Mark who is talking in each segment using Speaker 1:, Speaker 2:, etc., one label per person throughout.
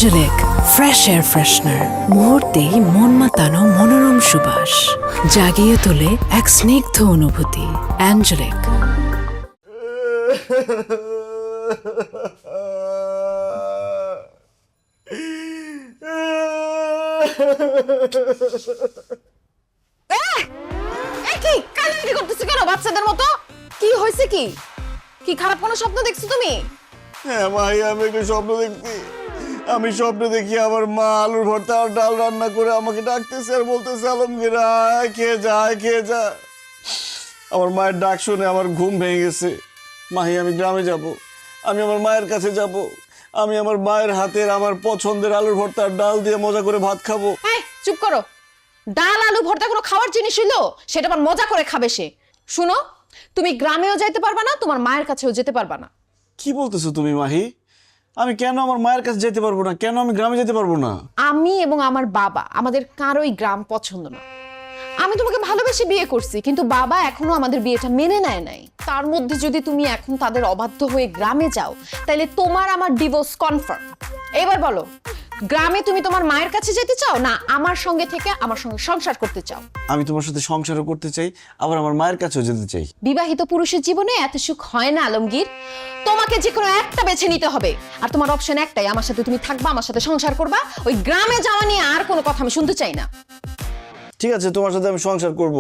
Speaker 1: অ্যাঞ্জেলিক fresh air freshener মুহূর্তেই মন মাতানো মনোরম সুবাস জাগিয়ে তোলে এক স্নিগ্ধ অনুভূতি। অ্যাঞ্জেলিক।
Speaker 2: কি কান্নাকাটি করতেছো কেন বাচ্চাদের মতো? কি হয়েছে? কি কি খারাপ কোনো স্বপ্ন দেখছো তুমি?
Speaker 3: হ্যাঁ ভাই, আমি একটা স্বপ্ন দেখছি। আমি স্বপ্নে দেখি আমার মা আলুর ভর্তা আর ডাল রান্না করে আমাকে ডাকতেছে আর বলতেছে, আলমগীর আয় খেয়ে যা, আয় খেয়ে যা। আমার মায়ের ডাক শুনে আমার ঘুম ভেঙে গেছে। মাহি, আমি গ্রামে যাব, আমি আমার মায়ের কাছে যাব, আমি আমার মায়ের হাতের আমার পছন্দের আলুর ভর্তা আর ডাল দিয়ে মজা করে ভাত খাবো।
Speaker 2: এই চুপ করো। ডাল আলু ভর্তা কোনো খাওয়ার জিনিস হইলো? সেটা আবার মজা করে খাবে সে। শুনো, তুমি গ্রামেও যাইতে পারবা না, তোমার মায়ের কাছেও যেতে পারবা না।
Speaker 3: কি বলতেছো তুমি মাহি? আমি কেন আমার মায়ের কাছে যেতে পারবো না? কেন আমি গ্রামে যেতে পারবো না?
Speaker 2: আমি এবং আমার বাবা আমাদের কারোই গ্রাম পছন্দ না। আমি তোমাকে ভালোবেসে বিয়ে করছি, কিন্তু বাবা এখনো আমাদের বিয়েটা মেনে নেয় নাই। তার মধ্যে যদি তুমি এখন তাদের অবাধ্য হয়ে গ্রামে যাও, তাহলে তোমার আমার ডিভোর্স কনফার্ম। এবার বলো, গ্রামে তুমি তোমার মায়ের কাছে যেতে চাও, না আমার সঙ্গে থেকে আমার সঙ্গে সংসার করতে চাও?
Speaker 3: আমি তোমার সাথে সংসারও করতে চাই, আবার আমার মায়ের কাছেও যেতে চাই।
Speaker 2: বিবাহিত পুরুষের জীবনে এত সুখ হয় না আলমগীর। তোমাকে যে কোনো একটা বেছে নিতে হবে, আর তোমার অপশন একটাই, আমার সাথে তুমি থাকবা, আমার সাথে সংসার করবা। ওই গ্রামে যাওয়া নিয়ে আর কোনো কথা আমি শুনতে চাই না।
Speaker 3: ঠিক আছে, তোমার সাথে আমি সংসার করব,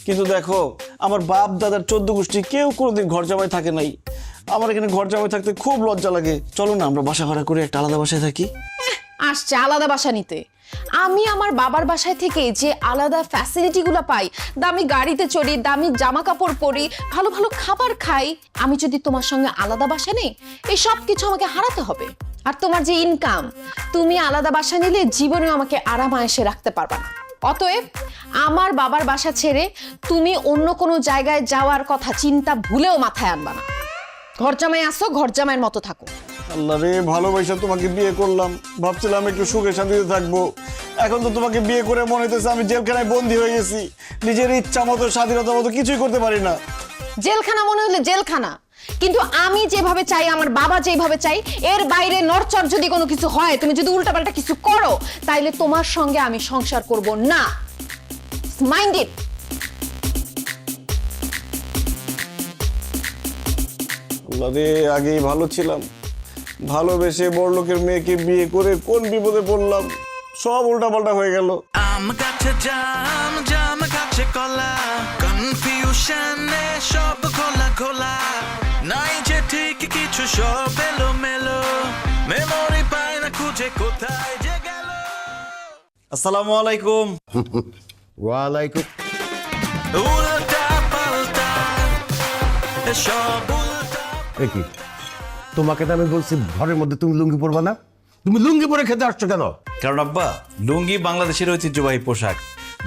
Speaker 3: কিন্তু দেখো, আমার বাপ দাদার 14 গোষ্ঠী কেউ কোনোদিন ঘর জামাই থাকে নাই। আমার এখানে ঘর জামাই থাকতে খুব লজ্জা লাগে। চলো না আমরা বাসা ভাড়া করে একটা আলাদা বাসায় থাকি।
Speaker 2: আসছে আলাদা বাসা নিতে। আমি আমার বাবার বাসায় থেকে যে আলাদা ফ্যাসিলিটিগুলো পাই, দামি গাড়িতে চড়ি, দামি জামা কাপড় পরি, ভালো ভালো খাবার খাই, আমি যদি তোমার সঙ্গে আলাদা বাসা নেই, এই সব কিছু আমাকে হারাতে হবে। আর তোমার যে ইনকাম, তুমি আলাদা বাসা নিলে জীবনেও আমাকে আরাম আয়েসে রাখতে পারবা না। অতএব আমার বাবার বাসা ছেড়ে তুমি অন্য কোনো জায়গায় যাওয়ার কথা চিন্তা ভুলেও মাথায় আনবা না। ঘর জামাই আসো, ঘর জামাইয়ের মতো থাকো।
Speaker 3: আল্লাহ রে, ভালোবাসা তোমাকে বিয়ে করলাম, ভাবছিলাম একটু সুখে শান্তিতে থাকবো। এখন তো তোমাকে বিয়ে করে মনে হইতেছে আমি জেলখানায় বন্দী হয়ে গেছি। নিজের ইচ্ছা মতো, স্বাধীনতা মতো কিছুই করতে পারি না।
Speaker 2: জেলখানা মনে হলে জেলখানা, কিন্তু আমি যেভাবে চাই, আমার বাবা যেভাবে চাই, এর বাইরে নড়চড় যদি কোনো কিছু হয়, তুমি যদি উল্টাপাল্টা কিছু করো, তাইলে তোমার সঙ্গে আমি সংসার করব না। Mind it.
Speaker 3: আল্লাহ রে, আগেই ভালো ছিলাম, ভালোবেসে বড়লোকের মেয়েকে বিয়ে করে কোন বিপদে পড়লাম। সব উল্টাপাল্টা হয়ে গেল।
Speaker 4: আম গাছে জাম, জাম গাছে কলা, কনফিউশনে সব খোলা খোলা, নাই যে ঠিক কিছু, সব এলো মেলো, মেমোরি পায় না খুঁজে কোথায় যে গেল।
Speaker 3: আসসালামু আলাইকুম।
Speaker 5: ওয়ালাইকুম।
Speaker 4: উল্টা পাল্টা সব উল্টা।
Speaker 5: কি তোমাকে তো আমি বলছি ঘরের মধ্যে তুমি লুঙ্গি পরবা না, তুমি লুঙ্গি পরে খেতে আসছো কেন?
Speaker 6: কারণ আব্বা, লুঙ্গি বাংলাদেশের ঐতিহ্যবাহী পোশাক।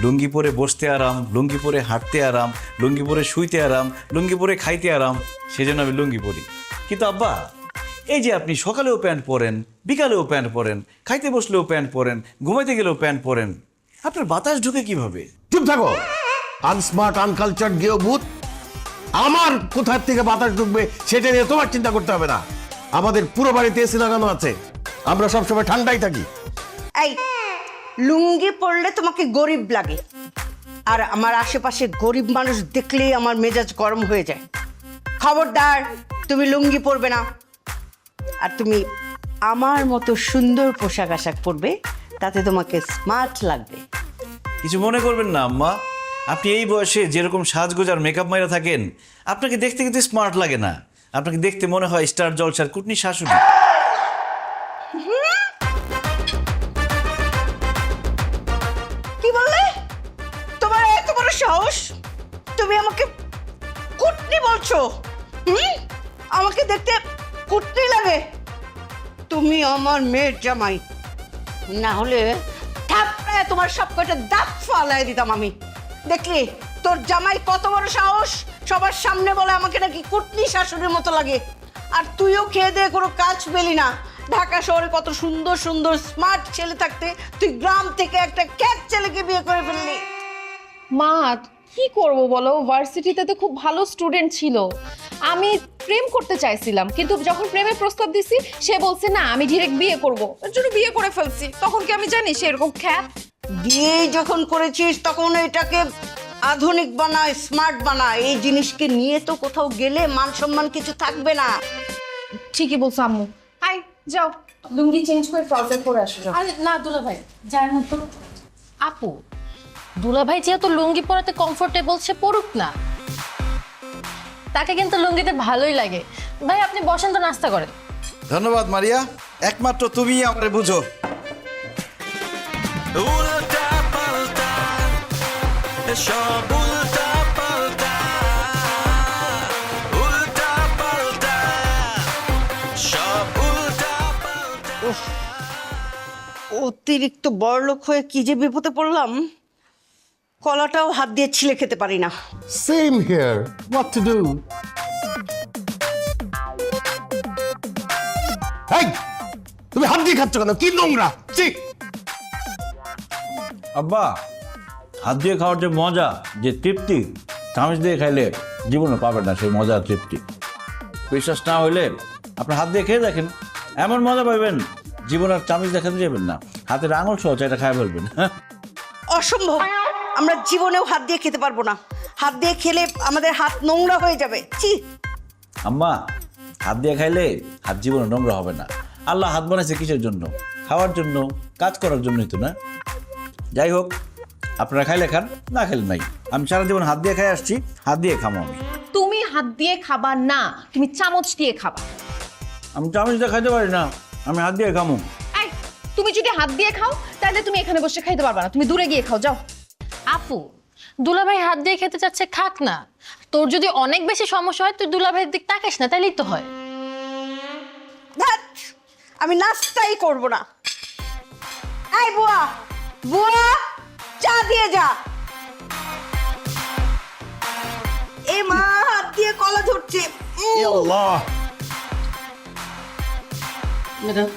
Speaker 6: লুঙ্গি পরে বসতে আরাম, লুঙ্গি পরে হাঁটতে আরাম, লুঙ্গি পরে শুইতে আরাম, লুঙ্গি পরে খাইতে আরাম, সেজন্য আমি লুঙ্গি পরি। কিন্তু আব্বা, এই যে আপনি সকালেও প্যান্ট পরেন, বিকালেও প্যান্ট পরেন, খাইতে বসলেও প্যান্ট পরেন, ঘুমাইতে গেলেও প্যান্ট পরেন, আপনার বাতাস ঢুকে কিভাবে?
Speaker 5: চুপ থাকো, আনস্মার্ট আনকালচার্ড গেও ভূত। আমার কোথার থেকে বাতাস ঢুকবে সেটা নিয়ে তোমার চিন্তা করতে হবে না। আমাদের পুরো বাড়িতে এসি লাগানো আছে, আমরা সবসময় ঠান্ডাই থাকি।
Speaker 7: এই লুঙ্গি পরলে তোমাকে গরিব লাগে, আর আমার আশেপাশে গরিব মানুষ দেখলেই আমার মেজাজ গরম হয়ে যায়। খবরদার, তুমি লুঙ্গি পরবে না। আর তুমি আমার মতো সুন্দর পোশাক আশাক পরবে, তাতে তোমাকে স্মার্ট লাগবে।
Speaker 6: কিছু মনে করবেন না আম্মা, আপনি এই বয়সে যেরকম সাজগোজ আর মেকআপ মাইরা থাকেন, আপনাকে দেখতে কিন্তু স্মার্ট লাগে না। আপনাকে দেখতে মনে হয় স্টার জলসার কুটনি শাশুড়ি।
Speaker 7: কি বললে? তোমার এত বড় সাহস, তুমি আমাকে কুটনি বলছো? আমাকে দেখতে কুটনি লাগে? তুমি আমার মেয়ের জামাই, না হলে থাপড়ায় তোমার সব কটা দাঁত ফালাই দিতাম আমি। দেখলি তোর জামাই কত বড় সাহস, সবার সামনে বলে আমাকে নাকি কুটনি শাশুড়ির মতো লাগে। আর তুইও খেয়ে দিয়ে কোনো কাজ পেলি না। ঢাকা শহরে কত সুন্দর সুন্দর স্মার্ট ছেলে থাকতে তুই গ্রাম থেকে একটা ক্যাট ছেলেকে বিয়ে করে ফেললি।
Speaker 2: মা, কি করব বলো, ভার্সিটিতে তো খুব ভালো স্টুডেন্ট ছিল। আমি প্রেম করতে চাইছিলাম, কিন্তু যখন প্রেমের প্রস্তাব দিছি সে বলছে না আমি ডিরেক্ট বিয়ে করব। এর জন্য বিয়ে করে ফেলছি। তখন কি আমি জানি সে এরকম খ্যাত?
Speaker 7: বিয়ে যখন করেছিস তখন এটাকে আধুনিক বানা, স্মার্ট বানা। এই জিনিসকে নিয়ে তো কোথাও গেলে মান সম্মান কিছু থাকবে না।
Speaker 2: ঠিকই বলছো আম্মু। হাই যাও, লুঙ্গি চেঞ্জ করে ট্রাউজার পরে আসো যাও।
Speaker 8: আরে না দুলা ভাই, যার মতো। আপু, দুলা ভাই যেহেতু লুঙ্গি পরাতে কমফোর্টেবল, সে পড়ুক না। তাকে কিন্তু লুঙ্গিতে ভালোই লাগে। ভাই আপনি বসেন তো, নাস্তা করেন।
Speaker 9: ধন্যবাদ মারিয়া, একমাত্র তুমিই আমারে বুঝো।
Speaker 4: উল্টা পাল্টা সব উল্টা পাল্টা, উল্টা পাল্টা সব উল্টা পাল্টা।
Speaker 7: অতিরিক্ত বড়লোক হয়ে কি যে বিপদে পড়লাম, কলাটাও হাত দিয়ে ছিলে খেতে পারি না।
Speaker 5: Same here, what to do? এই তুমি হাত দিয়ে খাচ্ছ কেন? কি নোংরা! ছি!
Speaker 6: আব্বা, হাত দিয়ে খাওয়ার যে মজা, যে তৃপ্তি, চামচ দিয়ে খাইলে জীবনে পাবেন না সেই মজার তৃপ্তি। বিশ্বাস না হইলে আপনি হাত দিয়ে খেয়ে দেখেন, এমন মজা পাবেন জীবনের চামচ দেখাতে যাবেন না, হাতের আঙুল সহ এটা খায় ফেলবেন।
Speaker 7: অসম্ভব, আমরা জীবনেও হাত দিয়ে খেতে পারবো না। হাত দিয়ে খেলে আমাদের হাত নোংরা হয়ে যাবে। ছি!
Speaker 6: আম্মা, হাত দিয়ে খাইলে হাত জীবনে নোংরা হবে না। আল্লাহ হাত বানাইছে কিসের জন্য? খাওয়ার জন্য, কাজ করার জন্যই তো না? যাই হোক, আপনারা খাইলে খান, না খেলে নাই। আমি সারা জীবন হাত দিয়ে খাই আসছি, হাত দিয়ে খামো আমি।
Speaker 2: তুমি হাত দিয়ে খাবা না, তুমি চামচ দিয়ে খাবা।
Speaker 6: আমি চামচ দিয়ে খাইতে পারি না, আমি হাত দিয়ে খামো।
Speaker 2: এই, তুমি যদি হাত দিয়ে খাও তাহলে তুমি এখানে বসে খাইতে পারবা না, তুমি দূরে গিয়ে খাও যাও।
Speaker 8: আপু, দুলা ভাই হাত দিয়ে খেতে চাচ্ছে, খাক না। তোর যদি অনেক বেশি সমস্যা হয় তুই দুলা ভাইয়ের দিক তাকাস না, তাইলেই তো হয়।
Speaker 7: ধ্যাৎ, আমি নাস্তাই করব না। এই বুয়া, বুয়া, চা দিয়ে যা। এ মা, হাত দিয়ে কলা ধরছে।
Speaker 5: আল্লাহ!
Speaker 7: ম্যাডাম,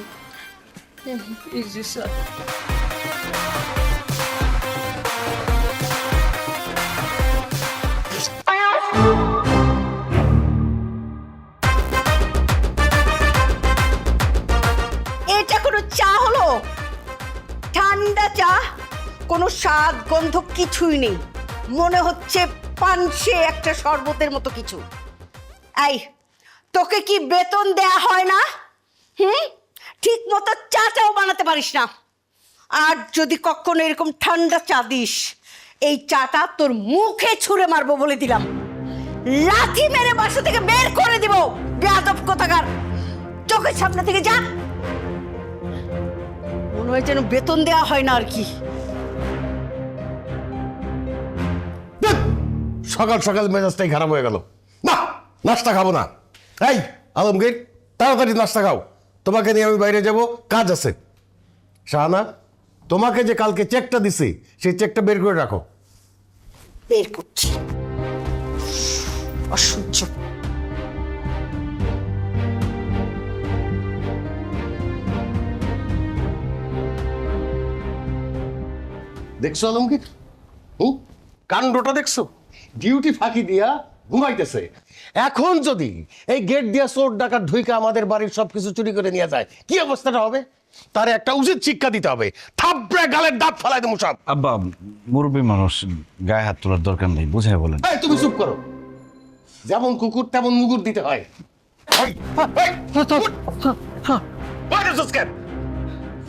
Speaker 7: এটা কোনো চা হলো? ঠান্ডা চা, কোনো স্বাদ গন্ধ কিছুই নেই। মনে হচ্ছে পানসে একটা শরবতের মতো কিছু। এই, তোকে কি বেতন দেয়া হয় না? ঠিক মতো চাটাও বানাতে পারিস না। আর যদি কখনো এরকম ঠান্ডা চা দিস, এই চাটা তোর মুখে ছুঁড়ে মারবো বলে দিলাম। লাথি মেরে বাসা থেকে বের করে দিব। বেয়াদব কোথাকার, চোখের সামনে থেকে যা। মনে হয় যেন বেতন দেয়া হয় না আর কি।
Speaker 5: ধ্যাৎ! সকাল সকাল মেজাজটাই খারাপ হয়ে গেল। না, নাস্তা খাবো না। এই আলমগীর, তাড়াতাড়ি নাস্তা খাও, তোমাকে নিয়ে আমি বাইরে যাব, কাজ আছে। শাহানা, তোমাকে যে কালকে চেকটা দিছি সেই চেকটা বের করে রাখো।
Speaker 7: বের করছি। অসহ্য।
Speaker 5: দেখছো আলমগীর? কাণ্ডটা দেখছো? ডিউটি ফাঁকি দিয়া ঘুমাইতেছে। এখন যদি এই গেট দিয়া চোর ডাকাত ঢুইকে আমাদের বাড়ির সবকিছু চুরি করে নিয়ে যায়, কি অবস্থাটা হবে? তার একটা উচিত শিক্ষা দিতে হবে। থাপড়ে গালের দাঁত ফালাই দেবো সব।
Speaker 6: আব্বা, মুরব্বী মানুষ, গায়ে হাত তোলার দরকার নেই, বুঝাই বলেন।
Speaker 5: এই, তুমি চুপ করো। যেমন কুকুর তেমন মুগুর দিতে হয়। এই, এই, উঠ। বাইরে যাস কেন?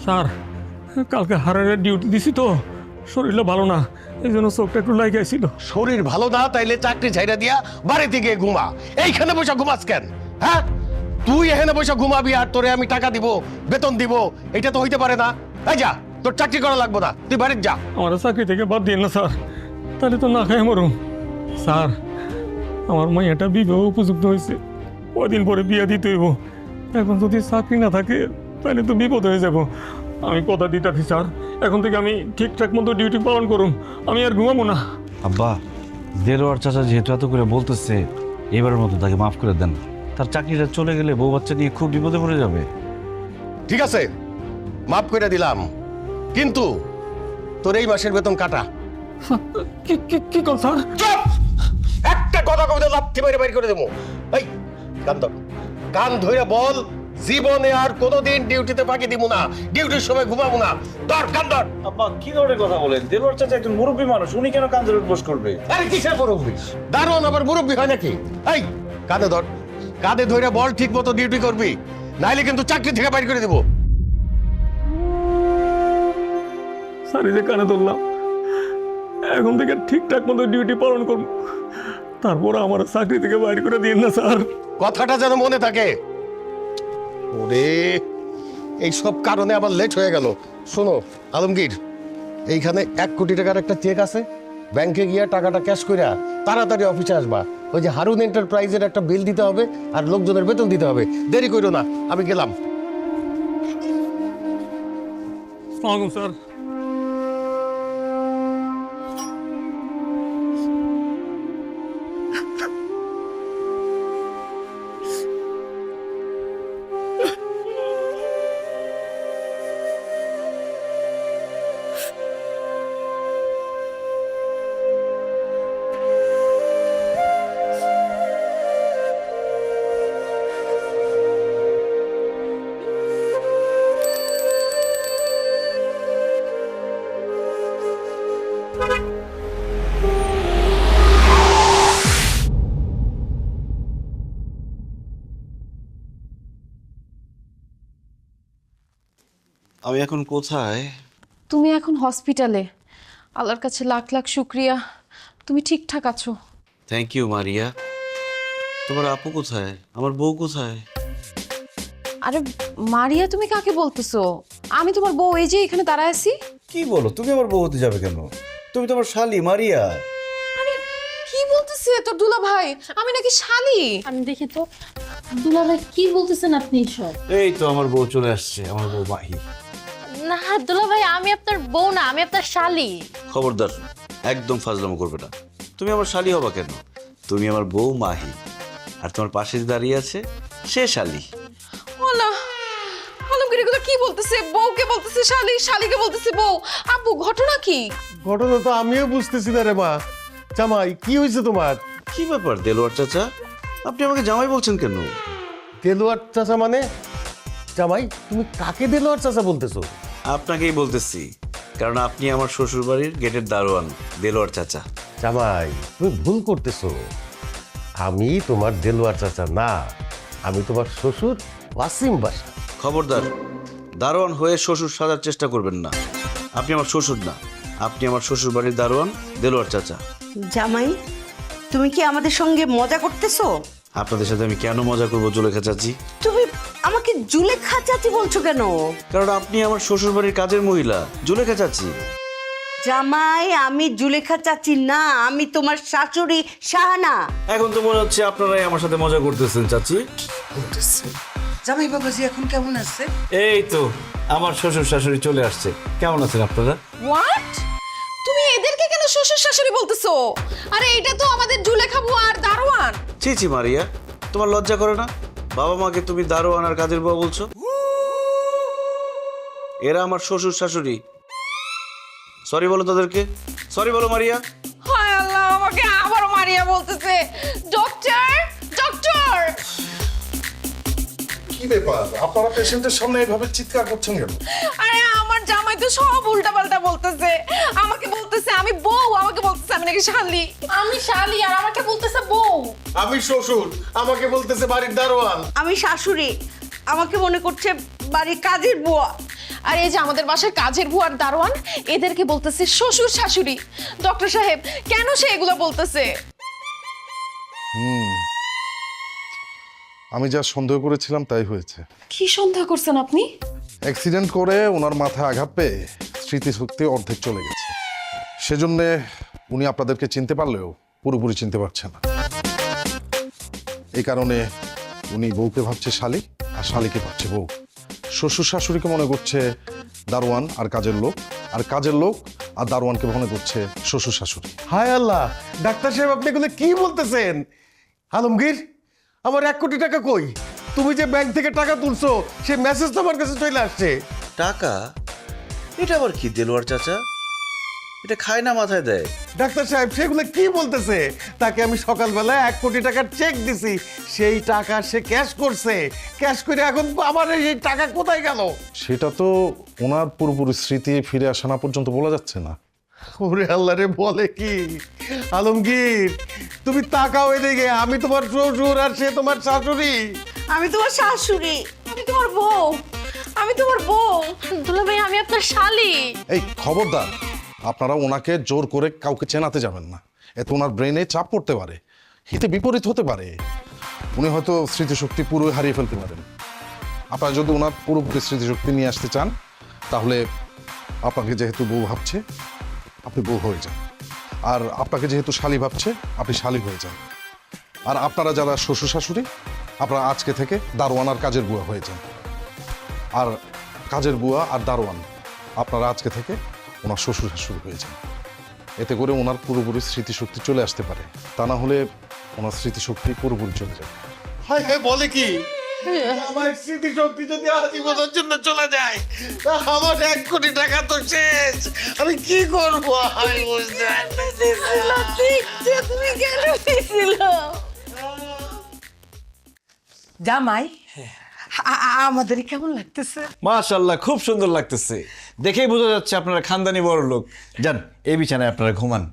Speaker 10: স্যার, কালকে হারের ডিউটি দিছি তো, শরীরটা ভালো না, এই জন্য চোখটা একটু লাগাইছিল।
Speaker 5: শরীর ভালো না তাইলে চাকরি ছাইরা দিয়া বাড়িতে গিয়ে ঘুমা। এইখানে বসে ঘুমাস কেন? হ্যাঁ, তুই এখানে বসে ঘুমাবি আর তোরে আমি টাকা দিব, বেতন দিব, এটা তো হইতে পারে না। এই যা, তোর চাকরি করা লাগবো না, তুই বাড়িতে যা।
Speaker 10: আমার চাকরি থেকে বাদ দিন না স্যার, তাহলে তো না খাই মরুম। স্যার, আমার মাইয়াটা বিবাহ উপযুক্ত হয়েছে, কদিন পরে বিয়ে দিতে হইব। এখন যদি চাকরি না থাকে তাহলে তো বিপদ হয়ে যাব। আমি কথা দিতেছি স্যার, এখন থেকে আমি ঠিকঠাক মতো ডিউটি পালন করুম, আমি আর ঘুমাবো না।
Speaker 6: আব্বা, দেলোয়ার চাচা যেহেতু এত করে বলতেছে, এবারের মতো তাকে মাফ করে দেন। তার চাকরিটা চলে গেলে বউ বাচ্চা নিয়ে খুব বিপদে পড়ে যাবে।
Speaker 5: ঠিক আছে, মাফ করে দিলাম, কিন্তু তোর এই মাসের বেতন কাটা।
Speaker 10: কি কি কি কল স্যার?
Speaker 5: চুপ! একটা কথা কবিতা লাথি মেরে বাইর করে দেবো। এই কান ধর, কান ধরে বল, জীবনে আর কোনোদিন ডিউটিতে ফাঁকি দিব না, ডিউটির সময় ঘুমাবো না। ধর কান ধর।
Speaker 6: আব্বা কি ধরনের কথা বলেন? দেলোয়ার চাচা একজন মুরব্বী মানুষ, উনি কেন কান ধরে বস করবে?
Speaker 5: আরে কিসের মুরব্বী? দারুণ আবার মুরব্বী হয় নাকি? এই কাঁধে ধর, কাঁধে ধরে বল, ঠিক মতো ডিউটি করবি, নাইলে কিন্তু চাকরি থেকে বাইর করে দেবো।
Speaker 10: স্যার এই যে কানে ধরলাম, এখন থেকে ঠিকঠাক মতো ডিউটি পালন করব, তারপর আমার চাকরি থেকে বাইর করে দিন না স্যার।
Speaker 5: কথাটা যেন মনে থাকে। ওরে এই সব কারণে আবার লেট হয়ে গেল। শোনো আলমগীর, এইখানে 1 কোটি টাকার একটা চেক আছে, ব্যাংকে গিয়ে টাকাটা ক্যাশ কইরা তাড়াতাড়ি অফিসে আসবা। ওই যে হারুন এন্টারপ্রাইজের একটা বিল দিতে হবে আর লোকজনের বেতন দিতে হবে। দেরি করো না, আমি গেলাম।
Speaker 10: আসসালামু আলাইকুম স্যার।
Speaker 6: আমি এখন কোথায়?
Speaker 2: তুমি এখন হসপিটালে। আল্লাহর কাছে লাখ লাখ শুক্রিয়া, তুমি ঠিকঠাক আছো।
Speaker 6: Thank you Maria. তোমার আপু কোথায়? আমার বউ কোথায়?
Speaker 2: আরে মারিয়া, তুমি কাকে বলতেছো? আমি তোমার বউ, এই যে এখানে দাঁড়ায় আছি।
Speaker 6: কি বলো? তুমি আমার বউ হতে যাবে কেন? তুমি তো আমার শালি মারিয়া।
Speaker 2: আরে কি বলতেছে তোর দুলা ভাই? আমি নাকি শালি?
Speaker 8: আমি দেখি তো দুলা ভাই কি বলতেছেন আপনি সব?
Speaker 6: এই তো আমার বউ চলে আসছে, আমার বউ মাহি।
Speaker 8: না দুলা ভাই, আমি আপনার বউ না, আমি আপনার শালি।
Speaker 6: খবরদার, একদম ফাজলামো করবে না। তুমি আমার শালি হবা কেন? তুমি আমার বউ মাহি, আর তোমার পাশে যে দাঁড়িয়ে আছে সে শালি।
Speaker 2: ওলা আলমগীর এগুলো কি বলতেছে? বউকে বলতেছে শালি, শালিকে বলতেছে বউ। আপু ঘটনা কি?
Speaker 5: ঘটনা তো আমিও বুঝতেছি না রে মা। জামাই কি হয়েছে তোমার?
Speaker 6: কি ব্যাপার দেলোয়ার চাচা, আপনি আমাকে জামাই বলছেন কেন?
Speaker 5: দেলোয়ার চাচা মানে? জামাই তুমি কাকে দেলোয়ার চাচা বলতেছো?
Speaker 6: আপনাকেই বলতেছি, কারণ আপনি আমার শ্বশুর বাড়ির গেটের দারোয়ান দেলোয়ার চাচা।
Speaker 5: জামাই তুমি ভুল করতেছো। আমি তোমার দেলোয়ার চাচা না, আমি তোমার শ্বশুর ওয়াসিম বাসা।
Speaker 6: খবরদার, দারোয়ান হয়ে শ্বশুর সাজার চেষ্টা করবেন না। আপনি আমার শ্বশুর না, আপনি আমার শ্বশুর বাড়ির দারোয়ান দেলোয়ার চাচা।
Speaker 7: জামাই, তুমি কি আমাদের সঙ্গে মজা করতেছো?
Speaker 6: আপনাদের সাথে আমি কেন মজা করবো জুলেখা চাচি?
Speaker 7: তুমি আমাকে জুলেখা চাচি বলছো কেন?
Speaker 6: কারণ আপনি আমার শ্বশুর বাড়ির কাজের মহিলা জুলেখা চাচি।
Speaker 7: জামাই, আমি জুলেখা চাচি না, আমি তোমার শাশুড়ি শাহানা।
Speaker 6: এখন তো মনে হচ্ছে আপনারাই আমার সাথে মজা করতেছেন চাচি।
Speaker 11: জামাই বাবাজি এখন কেমন আছে?
Speaker 6: এই তো আমার শ্বশুর শাশুড়ি চলে আসছে। কেমন আছেন আপনারা?
Speaker 2: হোয়াট? তুমি এদেরকে কেন শ্বশুর শাশুড়ি বলতেছো? আরে এটা তো আমাদের জুলেখা বুয়া আর দারোয়ান।
Speaker 6: ছি ছি মারিয়া, তোমার লজ্জা করে না? বাবা মাকে তুমি দারোয়ান আর কাজের বুয়া বলছো? এরা আমার শ্বশুর শাশুড়ি। সরি বলো তাদেরকে, সরি বলো মারিয়া।
Speaker 2: হায় আল্লাহ, আমাকে আবারও মারিয়া বলতেছে। Doctor, doctor!
Speaker 12: কি ব্যাপার, আপনারা পেশেন্টের সামনে এভাবে চিৎকার করছেন কেন?
Speaker 2: আরে আমার জামাই তো সব উল্টাপাল্টা বলতেছে। আমাকে বলতেছে আমি বউ, আমাকে বলতেছে আমি নাকি শালি।
Speaker 8: আমি শালি আর আমাকে বলতেছে বউ।
Speaker 5: আমি শ্বশুর, আমাকে বলতেছে বাড়ির দারোয়ান।
Speaker 7: আমি শাশুড়ি, আমাকে মনে করছে বাড়ির কাজের বুয়া।
Speaker 2: আর এই যে আমাদের বাসার কাজের বুয়ার দারোয়ান, এদেরকে বলতেছে শ্বশুর শাশুড়ি। ডক্টর সাহেব, কেন সে এগুলো বলতেছে?
Speaker 12: আমি যা সন্দেহ করেছিলাম তাই হয়েছে।
Speaker 2: কি সন্দেহ করছেন আপনি?
Speaker 12: অ্যাক্সিডেন্ট করে ওনার মাথায় আঘাত পেয়ে স্মৃতিশক্তি অর্ধেক চলে গেছে। সেজন্য উনি আপনাদেরকে চিনতে পারলেও পুরোপুরি চিনতে পারছে না। এই কারণে উনি বউকে ভাবছে শালি আর শালিকে ভাবছে বউ। শ্বশুর শাশুড়িকে মনে করছে দারোয়ান আর কাজের লোক, আর কাজের লোক আর দারোয়ানকে মনে করছে শ্বশুর শাশুড়ি।
Speaker 5: হায় আল্লাহ, ডাক্তার সাহেব আপনি এগুলো কি বলতেছেন? আলমগীর, আমার 1 কোটি টাকা কই? তুমি যে ব্যাংক থেকে টাকা তুলছো সেই মেসেজ তো আমার কাছে চলে আসছে।
Speaker 6: টাকা? এটা আবার কি দেলোয়ার চাচা? এটা খায় না মাথায় দেয়।
Speaker 5: ডাক্তার সাহেব সেগুলো কি বলতেছে? তাকে আমি সকালবেলা 1 কোটি টাকার চেক দিছি, সেই টাকা সে ক্যাশ করছে। ক্যাশ করে এখন আমার এই টাকা কোথায় গেল?
Speaker 12: সেটা তো ওনার পুরোপুরি স্মৃতি ফিরে আসা না পর্যন্ত বলা যাচ্ছে না।
Speaker 5: ওরে আল্লাহ রে, বলে কি? আলমগীর, তুমি তাকাও এদিকে, আমি তোমার শ্বশুর আর সে তোমার শাশুড়ি।
Speaker 7: আমি তোমার শাশুড়ি, আমি তোমার বউ, আমি তোমার বউ।
Speaker 8: দুলা ভাই আমি আপনার শালি।
Speaker 12: এই খবরদার, আপনারা ওনাকে জোর করে কাউকে চেনাতে যাবেন না। এতে ওনার ব্রেনে চাপ পড়তে পারে, হিতে বিপরীত হতে পারে। উনি হয়তো স্মৃতিশক্তি পুরোই হারিয়ে ফেলতে পারেন। আপনারা যদি ওনার পুরোপুরি স্মৃতিশক্তি নিয়ে আসতে চান, তাহলে আপনাকে যেহেতু বউ ভাবছে, আপনি বউ হয়ে যান। আর আপনাকে যেহেতু শালি ভাবছে, আপনি শালি হয়ে যান। আর আপনারা যারা শ্বশুর শাশুড়ি, আপনারা আজকে থেকে দারোয়ান আর কাজের বুয়া হয়ে যান। আর কাজের বুয়া আর দারোয়ান আপনারা আজকে থেকে ওনার শ্বশুর শাশুড়ি হয়ে যান। এতে করে ওনার পুরোপুরি স্মৃতিশক্তি চলে আসতে পারে, তা না হলে ওনার স্মৃতিশক্তি পুরোপুরি চলে যাবে।
Speaker 5: হায় হায়, বলে কি? আমার স্মৃতিশক্তি যদি আজীবনের জন্য চলে যায়, তা আমার 1 কোটি টাকা তো শেষ। আমি কি করবো? আমি বুঝতে পারতেছি না।
Speaker 7: তুমি কেন দিছিল জামাই? আমাদের কেমন লাগতেছে?
Speaker 6: মাশাআল্লাহ, খুব সুন্দর লাগতেছে। দেখেই বোঝা যাচ্ছে আপনারা খানদানি বড় লোক। যান, এই বিছানায় আপনারা ঘুমান।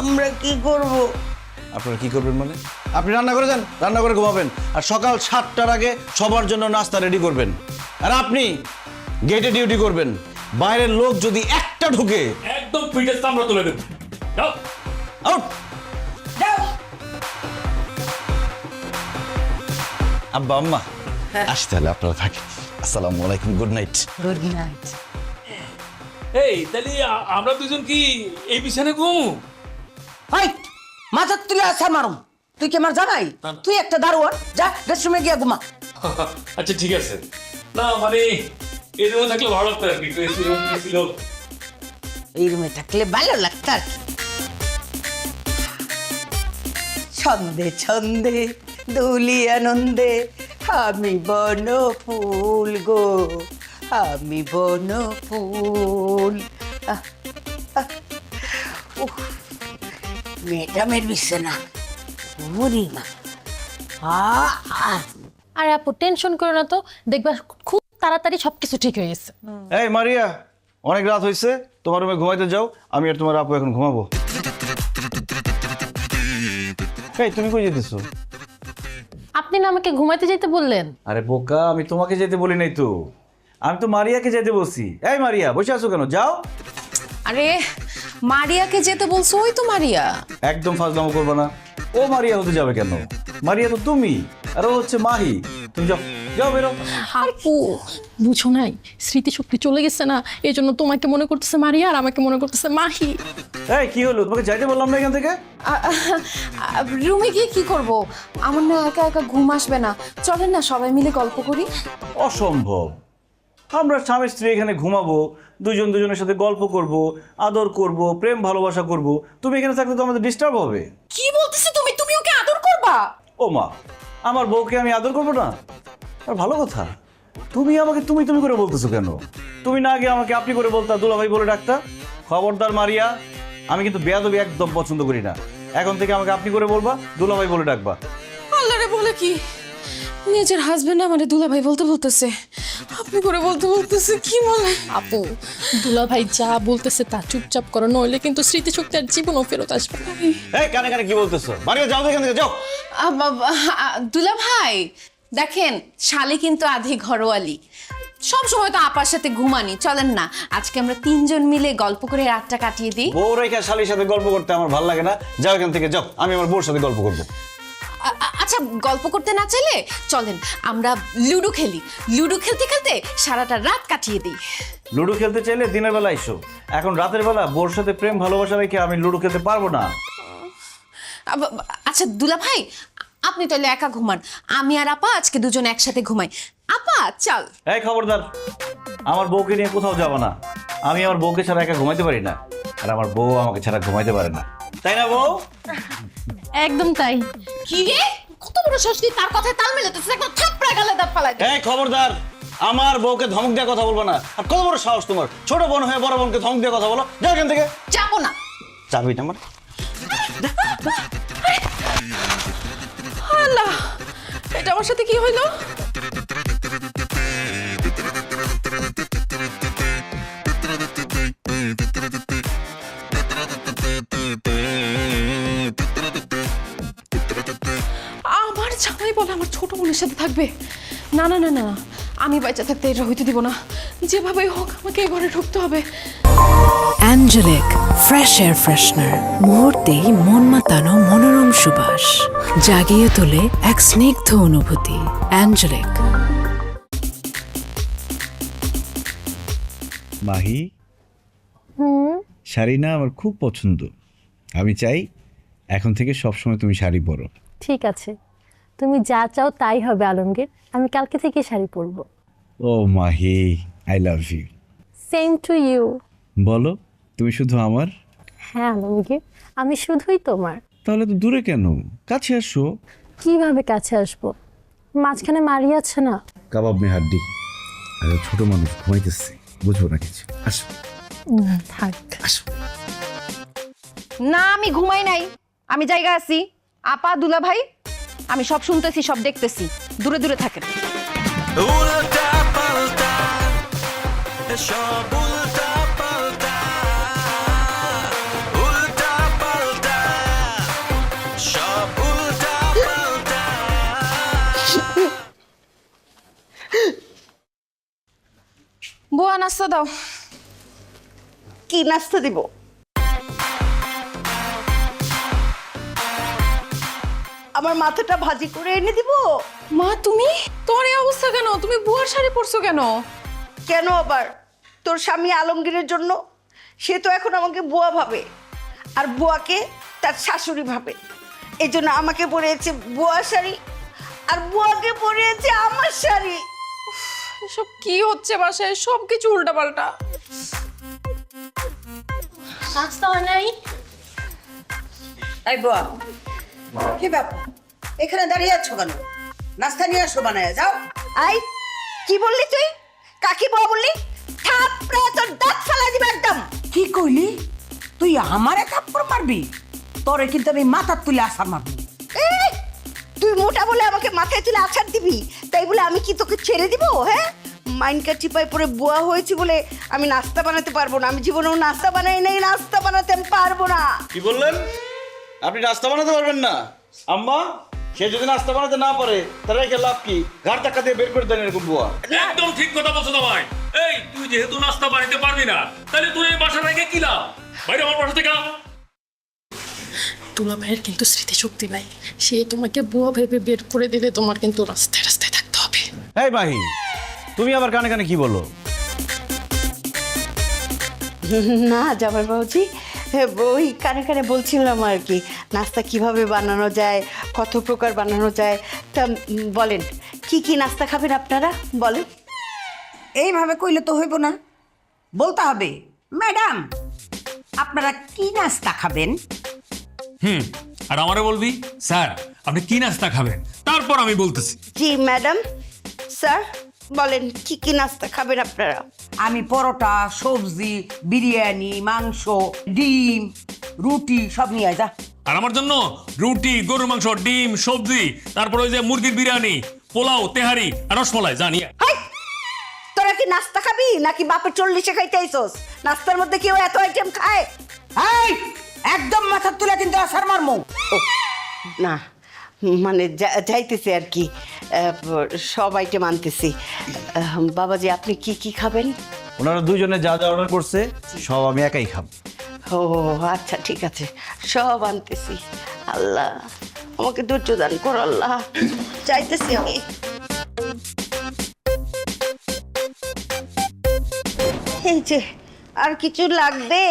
Speaker 7: আমরা কি করব?
Speaker 6: আপনারা কি করবেন মানে? আপনি রান্না করে যান, রান্না করে ঘুমাবেন। আর সকাল 7টার আগে সবার জন্য নাস্তা রেডি করবেন। আর আপনি গেটে ডিউটি করবেন। বাইরের লোক যদি একটা ঢুকে
Speaker 10: একদম পিঠের চামড়া তুলে দেব। যাও।
Speaker 6: আউট। আব্বা আম্মা, আসতে হলে আপনারা থাকেন। আসসালামু আলাইকুম, গুড নাইট।
Speaker 7: Good night.
Speaker 10: এই তাহলে আমরা দুজন কি এই বিছানে ঘুমু?
Speaker 7: হাই, মাথা তুলে আসা মারুম। তুই কি আমার জামাই? তুই একটা দারোয়ান, যা রেস্টরুমে গিয়া ঘুমা।
Speaker 10: আচ্ছা ঠিক আছে। না মানে এই রুমে থাকলে ভালো লাগতো আর কি। ছিল
Speaker 7: এই রুমে থাকলে ভালো লাগতো আর কি। ছন্দে ছন্দে দুলি আনন্দে আমি বন ফুল গো, আমি বন ফুল। ম্যাডামের বিছানা মা।
Speaker 8: আর আপু টেনশন করো না তো, দেখবা খুব তাড়াতাড়ি সবকিছু ঠিক হয়ে গেছে।
Speaker 6: এই মারিয়া, অনেক রাত হয়েছে, তোমার রুমে ঘুমাইতে যাও। আমি আর তোমার আপু এখন ঘুমাবো। এই তুমি কই যেতেছো?
Speaker 8: আপনি না আমাকে ঘুমাইতে যেতে বললেন।
Speaker 6: আরে বোকা, আমি তোমাকে যেতে বলি নাই তো, আমি তো মারিয়াকে যেতে বলছি। এই মারিয়া, বসে আছো কেন? যাও।
Speaker 2: আরে মারিয়াকে যেতে বলছো? ওই তো মারিয়া।
Speaker 6: একদম ফাজলামো করবে না। ও মারিয়া হতে যাবে কেন? মারিয়া তো তুমি, আর ও হচ্ছে মাহি। তুমি যাও, যাও বেরো।
Speaker 8: আপু বুঝো নাই, স্মৃতিশক্তি চলে গেছে না, এই জন্য তোমাকে মনে করতেছে মারিয়া আর আমাকে মনে করতেছে মাহি।
Speaker 6: এই কি হলো? তোমাকে যাইতে বললাম না এখান থেকে?
Speaker 2: রুমে গিয়ে কি করব? আমার না একা একা ঘুম আসবে না। চলেন না সবাই মিলে গল্প করি।
Speaker 6: অসম্ভব। আমরা স্বামী স্ত্রী এখানে ঘুমাবো, দুজন দুজনের সাথে গল্প করব, আদর করব, প্রেম ভালোবাসা করব। তুমি এখানে থাকলে তো আমাদের ডিস্টার্ব হবে।
Speaker 2: কি বলতেছো তুমি? তুমি ওকে আদর করবা?
Speaker 6: ও মা, আমার বউকে আমি আদর করবো না? আর ভালো কথা, তুমি আমাকে তুমি তুমি করে বলতেছো কেন? তুমি না আগে আমাকে আপনি করে বলতা, দুলাভাই বলে ডাকতা। খবরদার মারিয়া, আমি কিন্তু বেয়াদবি একদম পছন্দ করি না। এখন থেকে আমাকে আপনি করে বলবা, দুলাভাই বলে ডাকবা।
Speaker 2: আল্লাহ রে, বলে কি? নিজের হাজবেন্ড আমারে দুলাভাই বলতে বলতেছে, আপনি করে বলতে বলতেছে। কি বলে?
Speaker 8: আপু দুলাভাই যা বলতেছে তা চুপচাপ করো, নইলে কিন্তু স্মৃতিশক্তি আর জীবনও ফেরত আসবে না।
Speaker 6: এই কানে কানে কি বলতেছো? মারিয়া যাও তো এখান থেকে, যাও।
Speaker 2: দুলাভাই দেখেন, শালি কিন্তু আধি ঘরোয়ালি। সব সময় তো আপার সাথে ঘুমানি। চলেন না আজকে আমরা 3 জন মিলে গল্প করে রাতটা কাটিয়ে দিই।
Speaker 6: বউ রেখা শালির সাথে গল্প করতে আমার ভালো লাগে না। যাও এখান থেকে, যাও। আমি আমার বউর সাথে গল্প করবো।
Speaker 2: আচ্ছা, গল্প করতে না চাইলে চলেন আমরা লুডো খেলি। লুডো খেলতে খেলতে সারাটা রাত কাটিয়ে দিই।
Speaker 6: লুডো খেলতে চাইলে দিনের বেলা এসো। এখন রাতের বেলা বউর সাথে প্রেম ভালোবাসা রেখে আমি লুডো খেলতে পারবো না।
Speaker 2: আচ্ছা দুলাভাই, আপনি তাহলে একা ঘুমান, আমি আর আপা আজকে দুজন একসাথে ঘুমাই। আপা চল।
Speaker 6: এই খবরদার, আমার বউকে নিয়ে কোথাও যাবো না। আমি আমার বউকে ছাড়া একা ঘুমাইতে পারি না, আর আমার বউ আমাকে ছাড়া ঘুমাইতে পারে না। তাই না বউ?
Speaker 8: একদম তাই।
Speaker 2: কি রে, কত বড় ষষ্ঠী, তার কথায় তাল মেলাতেছে, একটা থাপড়া গালে দাঁত ফালাই।
Speaker 6: এই খবরদার,
Speaker 3: আমার বউকে ধমক দিয়ে কথা বলবো না। আর কত বড় সাহস তোমার, ছোট বোন হয়ে বড় বোনকে ধমক দিয়ে কথা বলো? যাও এখান থেকে।
Speaker 2: যাবো না।
Speaker 3: যাবি না মানে?
Speaker 2: আল্লাহ, এটা আমার সাথে কি হইলো? আমার জামাই বলে আমার ছোট বোনের সাথে থাকবে? না না না না, আমি বাচ্চা থাকতে এটা হইতে দিব না। যেভাবে হোক আমাকে এই ঘরে ঢুকতে হবে।
Speaker 1: অ্যাঞ্জেলিক ফ্রেশ এয়ার ফ্রেশনার, মুহূর্তেই মন মাতানো মনোরম সুবাস, জাগিয়ে তোলে এক স্নিগ্ধ অনুভূতি। অ্যাঞ্জেলিক।
Speaker 6: মাহি, শাড়ি না আমার খুব পছন্দ। আমি চাই এখন থেকে সবসময় তুমি শাড়ি পরো।
Speaker 8: ঠিক আছে, তুমি যা চাও তাই হবে আলমগীর। আমি কালকে থেকে শাড়ি পরবো।
Speaker 6: ও Mahi, I love you.
Speaker 8: Same to you.
Speaker 6: বলো, তুমি শুধু আমার?
Speaker 8: হ্যাঁ আলমগীর, আমি শুধুই তোমার।
Speaker 6: তাহলে তো দূরে কেন, কাছে আসো।
Speaker 8: কিভাবে কাছে আসবো? মাঝখানে মারিয়ে আছে না।
Speaker 6: কাবাব মে হাড্ডি। আর ছোট মানুষ ঘুমাইতেছে, বুঝবো না কিছু। আসো
Speaker 8: থাক।
Speaker 6: আসো।
Speaker 2: না, আমি ঘুমাই নাই, আমি জায়গা আছি। আপা, দুলা ভাই, আমি সব শুনতেছি, সব দেখতেছি। দূরে দূরে থাকেন।
Speaker 4: উল্টা পাল্টা সব উল্টা পাল্টা, উল্টা পাল্টা সব উল্টা পাল্টা।
Speaker 2: বুয়া, নাস্তা দাও।
Speaker 7: কি নাস্তা দিব? আমার মাথাটা ভাজি করে এনে দিব?
Speaker 2: মা, তুমি? তোমার এই অবস্থা কেন? তুমি বুয়ার শাড়ি পরছো কেন?
Speaker 7: কেন আবার? তোর স্বামী আলমগীরের জন্য। সে তো এখন আমাকে বুয়া ভাবে, আর বুয়াকে তার শাশুড়ি ভাবে। এই জন্য আমাকে পরিয়েছে বুয়া শাড়ি, আর বুয়াকে পরিয়েছে আমার শাড়ি।
Speaker 2: এসব কি হচ্ছে বাসায়? সব কিছু উল্টাপাল্টা।
Speaker 8: নাস্তা হয় নাই?
Speaker 11: এই বুয়া, কি ব্যাপার? এখানে দাঁড়িয়ে আছো কেন? নাস্তা নিয়ে আসো, বানায় যাও।
Speaker 7: আই, কি বললি তুই? কাকি বুয়া বললি? থাপড়ে তোর দাঁত ফালাই দিবে একদম।
Speaker 11: কি কইলি? তুই আমারে থাপ্পড় মারবি? তোরে কিন্তু আমি মাথার তুলে আসার মারবো।
Speaker 7: এই, তুই মোটা বলে আমাকে মাথায় তুলে আছাড় দিবি, তাই বলে আমি কি তোকে ছেড়ে দিব? হ্যাঁ, মাইনকা চিপায় পরে বুয়া হয়েছি বলে আমি নাস্তা বানাতে পারবো না? আমি জীবনেও নাস্তা বানাই নাই, নাস্তা বানাতে আমি পারবো না।
Speaker 3: কি বললেন? আপনি নাস্তা বানাতে পারবেন না? আম্মা, সে যদি নাস্তা বানাতে না পারে তাহলে একে লাভ কি? ঘাড় ধাক্কা দিয়ে বের করে দেন এরকম বুয়া।
Speaker 10: একদম ঠিক কথা বলছো ভাই। এই, তুই যেহেতু নাস্তা বানাতে পারবি না, তাহলে তুই এই বাসা রেখে কি লাভ? বাইরে আমার বাসা থেকে।
Speaker 8: দুলা ভাইয়ের কিন্তু স্মৃতিশক্তি নাই। সে তোমাকে বুয়া ভেবে বের করে দিলে তোমার কিন্তু রাস্তায় রাস্তায় থাকতে হবে।
Speaker 6: এই মাহি, তুমি আবার কানে কানে কি বলো?
Speaker 7: না জামাই বাবুজি, ওই কানে কানে বলছিলাম আর কি, নাস্তা কিভাবে বানানো যায়, কত প্রকার বানানো যায়। তা বলেন, কি কি নাস্তা খাবেন আপনারা? বলেন।
Speaker 11: এইভাবে কইলে তো হইব না, বলতে হবে ম্যাডাম আপনারা কি নাস্তা খাবেন।
Speaker 10: আর আমারে বলবি স্যার আপনি কি নাস্তা খাবেন, তারপর আমি বলতেছি।
Speaker 7: জি ম্যাডাম, স্যার বলেন কি কি নাস্তা খাবেন আপনারা?
Speaker 11: আমি পরোটা, সবজি, বিরিয়ানি, মাংস, ডিম, রুটি সব নিয়ে আয় যা।
Speaker 10: আর আমার জন্য রুটি, গরুর মাংস, ডিম, সবজি, তারপর ওই যে মুরগির বিরিয়ানি, পোলাও, তেহারি আর রসমালাই জানিয়ে।
Speaker 7: হাই, তোরা কি নাস্তা খাবি নাকি বাপের 40-এ খাইতে আইছস? নাস্তার মধ্যে কেউ এত আইটেম খায়?
Speaker 11: এই, একদম মাথার তুলে কিন্তু আসার মারমু।
Speaker 7: ও না, মানে যাইতেছি আর কি, সব আইটেম আনতেছি। বাবাজি, আপনি কি কি খাবেন?
Speaker 6: ওনারা দুজনে যা যা অর্ডার করছে সব আমি একাই খাবো।
Speaker 7: ও আচ্ছা, ঠিক আছে, সব আনতেছি। আল্লাহ আমাকে ধৈর্য দান কর আল্লাহ, চাইতেছি আমি। এই যে, আর কিছু লাগবে?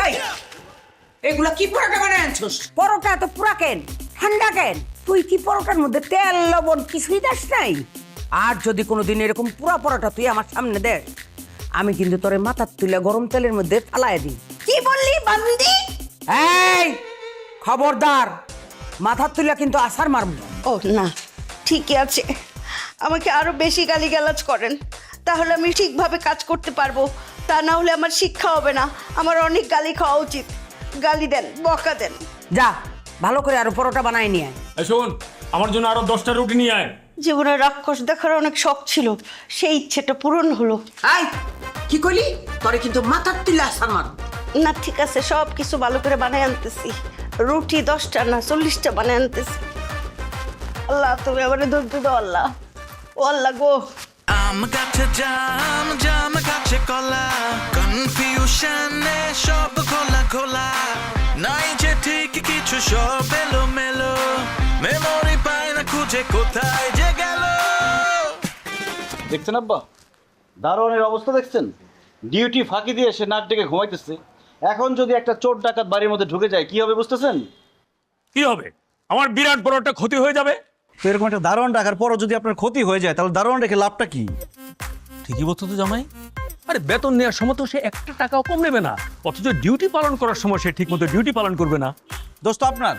Speaker 11: এই, এগুলা কি পরোটা বানায় আনছস? পরোটা তো পুরা কেন, ঠান্ডা কেন? তুই কি পরোটার মধ্যে তেল লবণ কিছুই দাস নাই? আর যদি কোনোদিন এরকম পুরা পরোটা তুই আমার সামনে দেখ, আমি কিন্তু তোরে মাথার তুলে গরম তেলের মধ্যে ফালায় দিই।
Speaker 7: কি বললি বান্দি?
Speaker 11: এই, খবরদার, মাথার তুলে কিন্তু আসার মারব।
Speaker 7: ও না, ঠিকই আছে, আমাকে আরো বেশি গালিগালাজ করেন, তাহলে আমি ঠিকভাবে কাজ করতে পারবো। তা না হলে আমার শিক্ষা হবে না, আমার অনেক গালি খাওয়া উচিত। গালি দেন, বকা দেন।
Speaker 11: যা ভালো করে আরো পরোটা বানাই নিয়ে আয়।
Speaker 10: এই শোন, আমার জন্য আরো 10টা রুটি নিয়ে আয়।
Speaker 7: জীবনে রাক্ষস দেখার অনেক শখ ছিল, সেই ইচ্ছেটা পূরণ হলো।
Speaker 11: আই কি কইলি? তোরে কিন্তু মাথার তুলে আসার মার।
Speaker 7: না ঠিক আছে, সব কিছু ভালো করে বানায় আনতেছি। রুটি 10টা না 40টা বানায় আনতেছি। আল্লাহ তুমি আমার ধৈর্য দাও আল্লাহ। ও আল্লাহ গো,
Speaker 4: আম গাছে জাম জাম গাছে কলা কনফিউশনে সব খোলা খোলা নাই যে ঠিক কিছু সব এলো মেলো মেমোরি পায় না খুঁজে কোথায় যে গেল।
Speaker 13: দেখছেন আব্বা, দারোয়ানের অবস্থা দেখছেন? ডিউটি ফাঁকি দিয়ে এসে নাক ডেকে ঘুমাইতেছে। এখন যদি একটা চোর ডাকাত বাড়ির মধ্যে ঢুকে যায় কি হবে বুঝতেছেন?
Speaker 10: কি হবে? আমার বিরাট বড় একটা ক্ষতি হয়ে যাবে।
Speaker 13: তো এরকম একটা দারোয়ান ডাকার পরও যদি আপনার ক্ষতি হয়ে যায় তাহলে দারোয়ান রেখে লাভটা কি?
Speaker 10: ঠিকই বলছো তো জামাই। আরে বেতন নেওয়ার সময় তো সে 1 টাকাও কম নেবে না, অথচ ডিউটি পালন করার সময় সে ঠিক মতো ডিউটি পালন করবে না।
Speaker 13: দোস্ত আপনার,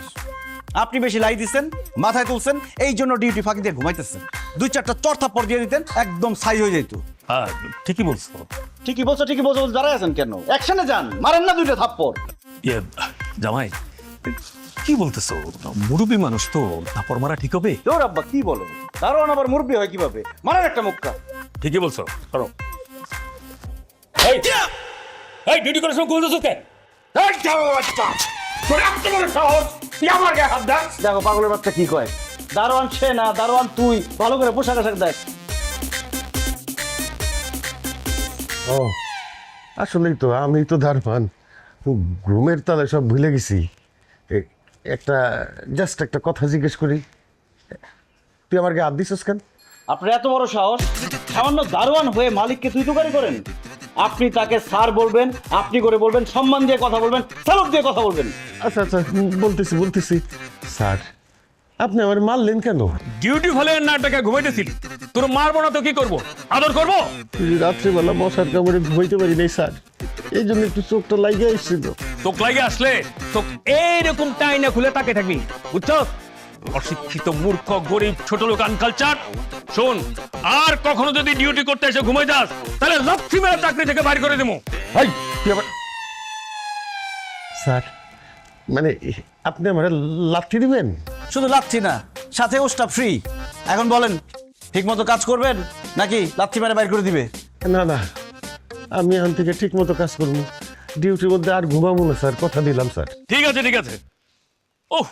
Speaker 13: আপনি বেশি লাই দিচ্ছেন, মাথায় তুলছেন, এই জন্য ডিউটি ফাঁকি দিয়ে ঘুমাইতেছেন। 2-4টা চর থাপ্পড় দিয়ে দিতেন, একদম সাই হয়ে যেত।
Speaker 10: হ্যাঁ ঠিকই বলছো।
Speaker 13: ঠিকই বলছো ঠিকই বলছো দাঁড়ায় আছেন কেন? অ্যাকশনে যান, মারেন না 2টা থাপ্পড়।
Speaker 10: ইয়ে জামাই, কি বলতেছো? মুরব্বী মানুষ তো, থাপ্পড় মারা ঠিক হবে?
Speaker 13: তোর আব্বা কি বলো, দারোয়ান আবার মুরব্বী হয় কিভাবে? মারেন একটা মুক্কা।
Speaker 10: ঠিকই বলছো, করো। এই এই ডিউটি করার সময় বলতেছো কে? এই যাও বাচ্চা, তোর এত বড় সাহস, তুই আমার গায়ে হাত দাস?
Speaker 13: দেখো পাগলের বাচ্চা কি কয়, দারোয়ান সে না, দারোয়ান তুই। ভালো করে পোশাক আশাক দেখ।
Speaker 5: ও আসলেই তো, আমি তো দারোয়ান, ঘুমের তালে সব ভুলে গেছি। জাস্ট একটা কথা জিজ্ঞেস করি, তুই আমার গায়ে হাত দিছিস কেন?
Speaker 13: আপনার এত বড় সাহস, সামান্য দারোয়ান হয়ে মালিককে তুই তুকারি করেন? আপনি তাকে স্যার বলবেন, আপনি করে বলবেন, সম্মান দিয়ে কথা বলবেন, স্যালুট দিয়ে কথা বলবেন।
Speaker 5: আচ্ছা আচ্ছা বলতেছি স্যার, আপনি আমার মারলেন কেন?
Speaker 10: ডিউটি ফলে না টাকা ঘুমাইতেছিলি, তোর মারবো না তো কি করবো? আদর করবো?
Speaker 5: রাত্রিবেলা মশার কামড়ে ঘুমাইতে পারি নাই স্যার, এই জন্য একটু চোখটা লাগিয়ে এসেছিল।
Speaker 10: চোখ লাগে আসলে চোখ এইরকম টাইনা খুলে তাকে থাকবি, বুঝছো? অশিক্ষিত মূর্খ গরিব ছোট লোক আনকালচার। শোন, আর কখনো যদি ডিউটি করতে এসে ঘুমাই যাস তাহলে লাথি মেরে চাকরি থেকে বাইর করে দেবো।
Speaker 5: স্যার মানে আপনি আমার লাথি দিবেন?
Speaker 13: শুধু লাথি না, সাথে ওস্টা ফ্রি। এখন বলেন, ঠিক মতো কাজ করবেন নাকি লাথি মেরে বাইর করে দিবে?
Speaker 5: না না, আমি এখান থেকে ঠিক মতো কাজ করবো, ডিউটির মধ্যে আর ঘুমাবো না স্যার, কথা দিলাম স্যার।
Speaker 10: ঠিক আছে ঠিক আছে। ওহ